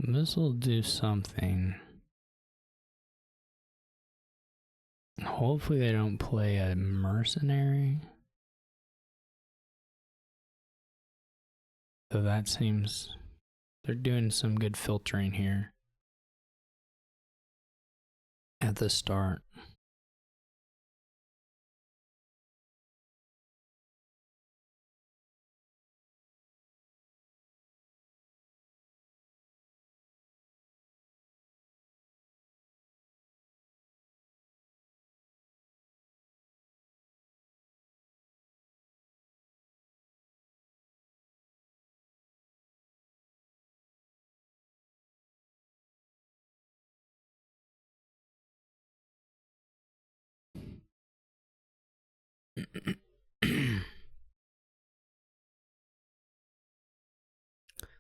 Speaker 1: This will do something. Hopefully they don't play a mercenary. So that seems... They're doing some good filtering here. At the start.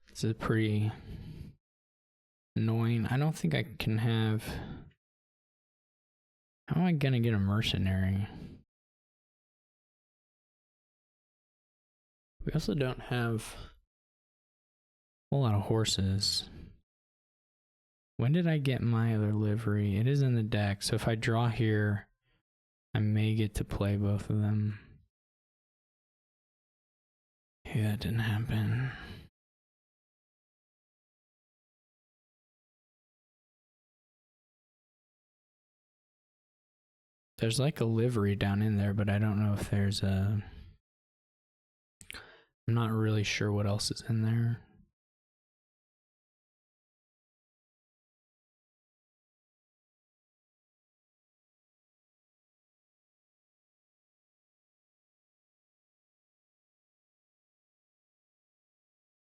Speaker 1: This is pretty annoying. I don't think I can have... How am I gonna get a mercenary? We also don't have a whole lot of horses. When did I get my other livery? It is in the deck, so if I draw here, I may get to play both of them. Okay, that didn't happen. There's like a livery down in there, but I don't know if there's a... I'm not really sure what else is in there.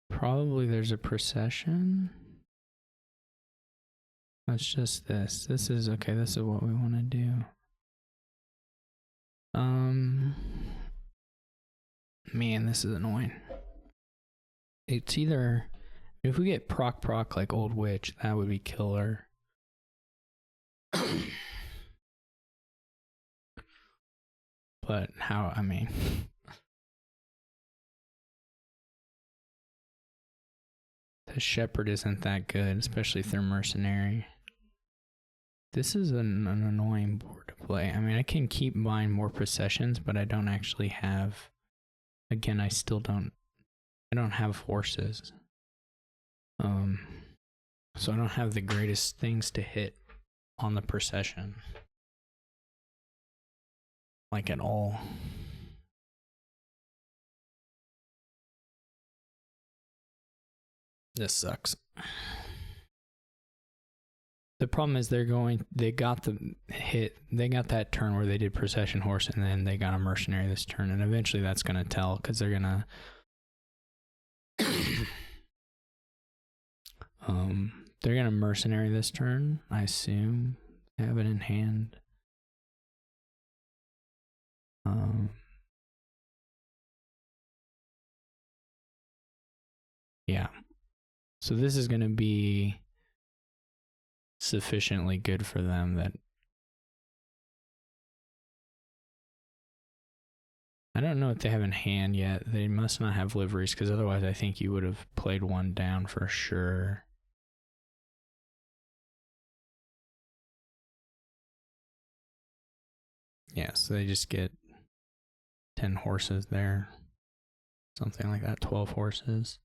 Speaker 1: Probably there's a procession. That's just this. This is okay. This is what we want to do. Man, this is annoying. It's either, if we get proc like Old Witch, that would be killer. But how, I mean. The Shepherd isn't that good, especially if they're mercenary. This is an annoying board to play. I mean, I can keep buying more processions, but I don't actually have... Again, I don't have horses. So I don't have the greatest things to hit on the procession. Like at all. This sucks. The problem is they got that turn where they did procession horse, and then they got a mercenary this turn, and eventually that's gonna tell, because they're gonna they're gonna mercenary this turn, I assume. They have it in hand. Yeah. So this is gonna be sufficiently good for them that I don't know what they have in hand yet. They must not have liveries, because otherwise I think you would have played one down for sure. Yeah, so they just get 10 horses there. Something like that, 12 horses.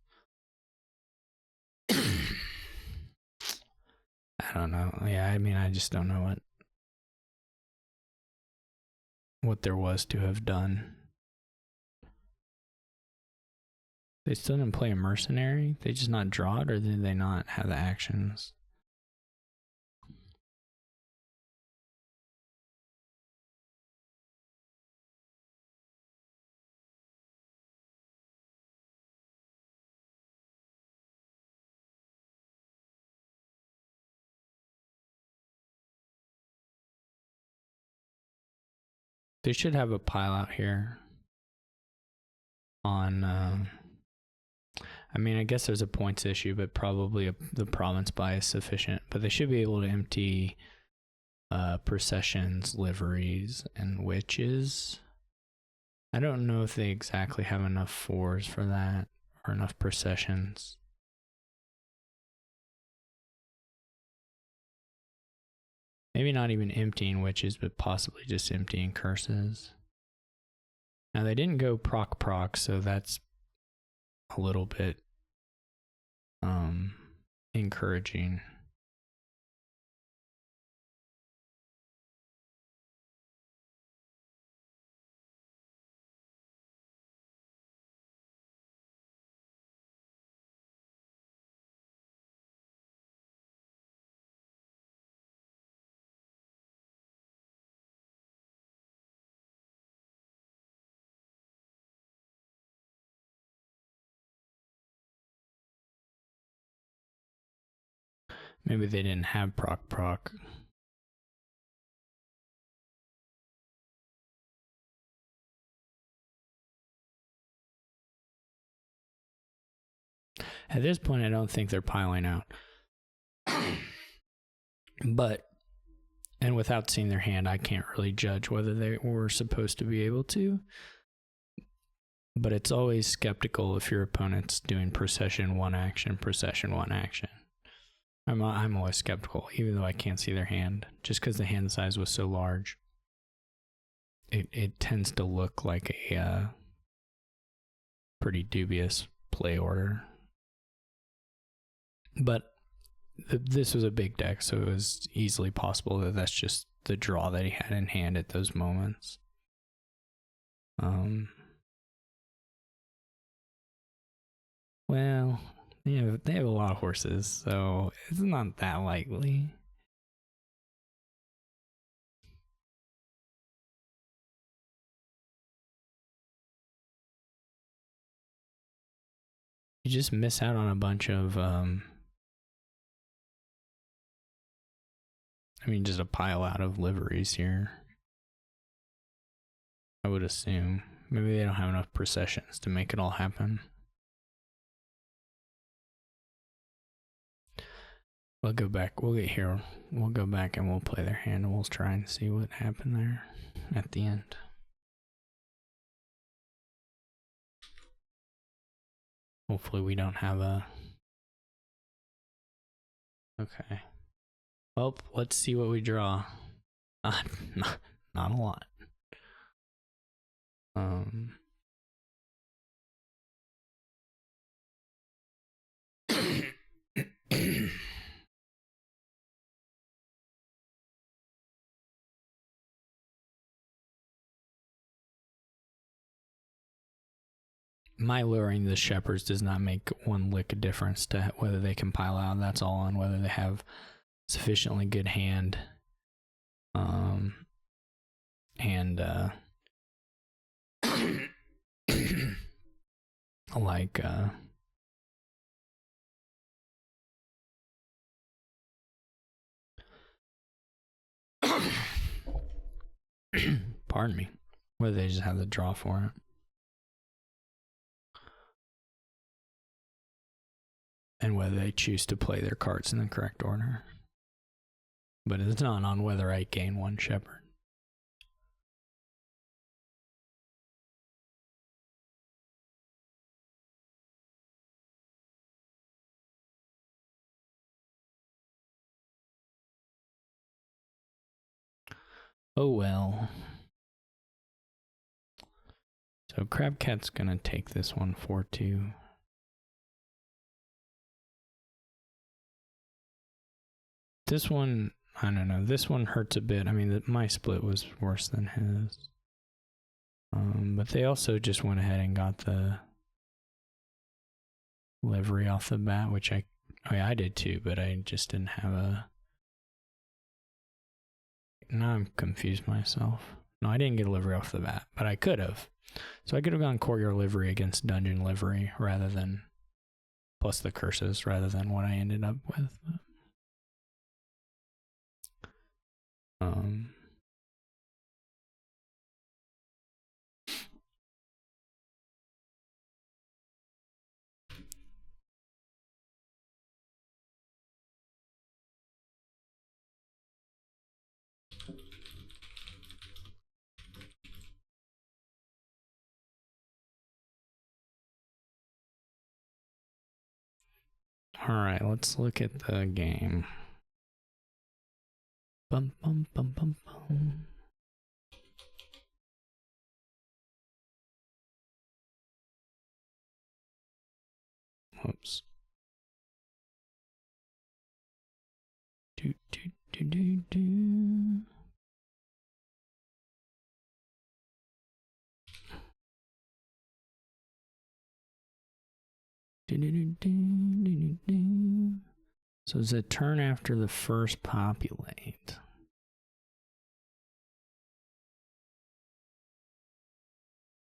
Speaker 1: I don't know. Yeah, I mean, I just don't know what there was to have done. They still didn't play a mercenary? They just not draw it, or did they not have the actions? They should have a pile out here on, I mean, I guess there's a points issue, but probably the province buy is sufficient. But they should be able to empty processions, liveries, and witches. I don't know if they exactly have enough fours for that, or enough processions. Maybe not even emptying witches, but possibly just emptying curses. Now they didn't go proc, so that's a little bit encouraging. Maybe they didn't have proc. At this point, I don't think they're piling out. But, and without seeing their hand, I can't really judge whether they were supposed to be able to. But it's always skeptical if your opponent's doing procession one action. I'm always skeptical, even though I can't see their hand, just because the hand size was so large. It tends to look like a pretty dubious play order. But this was a big deck, so it was easily possible that that's just the draw that he had in hand at those moments. Well, they have a lot of horses, so it's not that likely. You just miss out on a bunch of, I mean, just a pile out of liveries here. I would assume. Maybe they don't have enough processions to make it all happen. We'll go back. We'll get here. We'll go back and we'll play their hand and we'll try and see what happened there at the end. Hopefully we don't have a... Okay. Well, let's see what we draw. Not a lot. My luring the shepherds does not make one lick of difference to whether they can pile out. That's all on whether they have sufficiently good hand. Like pardon me, whether they just have the draw for it. And whether they choose to play their cards in the correct order. But it's not on whether I gain one shepherd. Oh well. So crabcat's gonna take this one 4-2. This one, I don't know. This one hurts a bit. I mean, my split was worse than his. But they also just went ahead and got the livery off the bat, which I did too, but I just didn't have a... Now I'm confused myself. No, I didn't get a livery off the bat, but I could have. So I could have gone courtyard livery against dungeon livery rather than... plus the curses rather than what I ended up with. All right, let's look at the game. Bum, bum, bum, bum, bum. Whoops. Do, do, do, do, do. Do, do, do, do, do, do. So it's a turn after the first populate.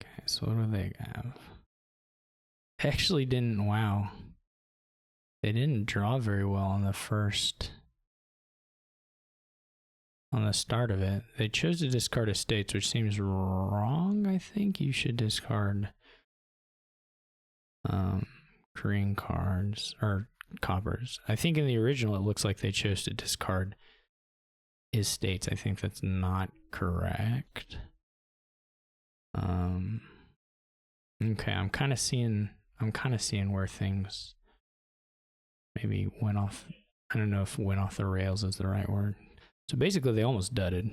Speaker 1: Okay, so what do they have? Actually didn't, wow. They didn't draw very well on the first, on the start of it. They chose to discard estates, which seems wrong. I think you should discard green cards or coppers. I think in the original it looks like they chose to discard estates. I think that's not correct. Okay, I'm kind of seeing where things maybe went off. I don't know if went off the rails is the right word. So basically they almost dudded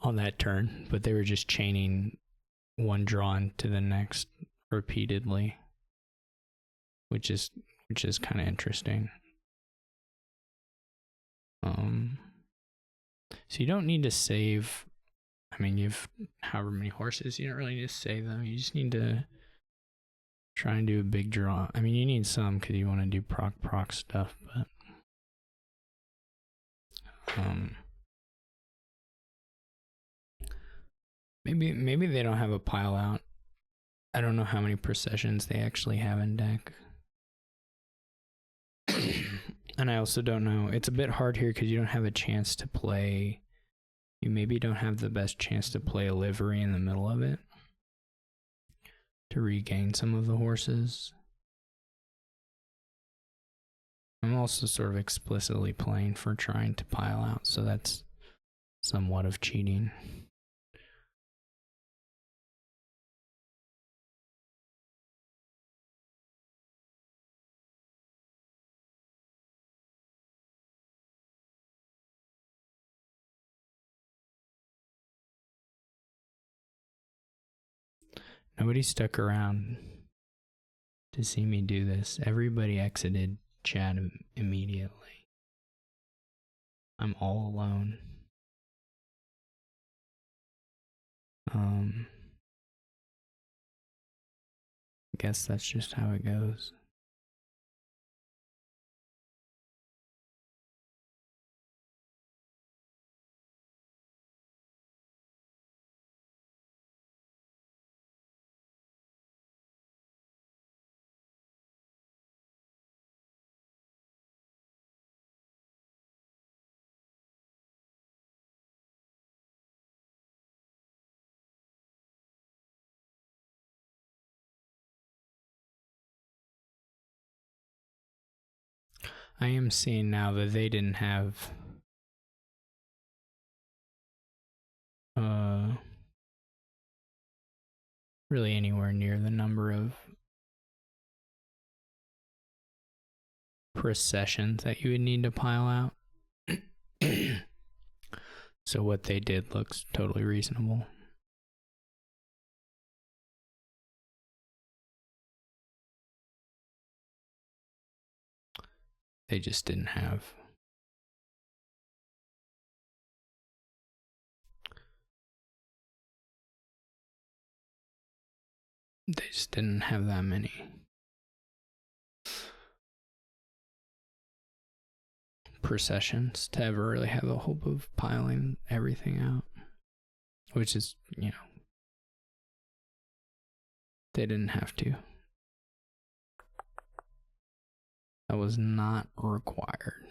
Speaker 1: on that turn, but they were just chaining one draw into the next repeatedly, which is kind of interesting. So you don't need to save. I mean, you've however many horses, you don't really need to save them. You just need to try and do a big draw. I mean, you need some because you want to do proc stuff, but maybe they don't have a pile out. I don't know how many processions they actually have in deck. And I also don't know. It's a bit hard here because you don't have a chance to play. You maybe don't have the best chance to play a livery in the middle of it to regain some of the horses. I'm also sort of explicitly playing for trying to pile out, so that's somewhat of cheating. Nobody stuck around to see me do this. Everybody exited chat immediately. I'm all alone. I guess that's just how it goes. I am seeing now that they didn't have really anywhere near the number of processions that you would need to pile out. So what they did looks totally reasonable. They just didn't have that many processions to ever really have a hope of piling everything out, which is, you know, they didn't have to. That was not required.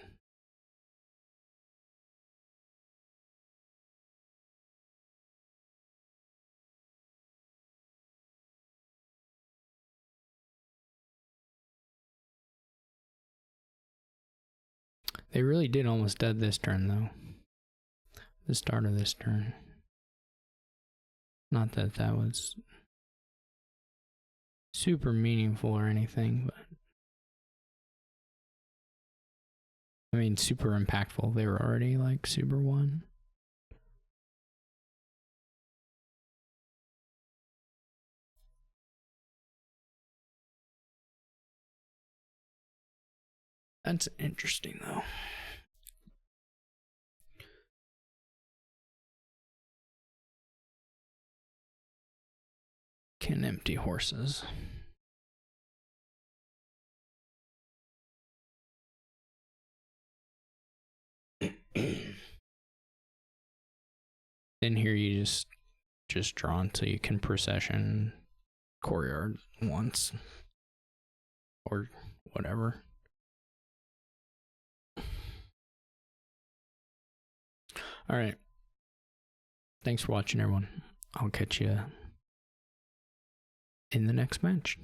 Speaker 1: They really did almost dead this turn, though. The start of this turn. Not that that was super meaningful or anything, but I mean, super impactful. They were already like super one. That's interesting, though. Can empty horses. Then here you just draw until you can procession courtyard once or whatever. All right. Thanks for watching, everyone. I'll catch you in the next match.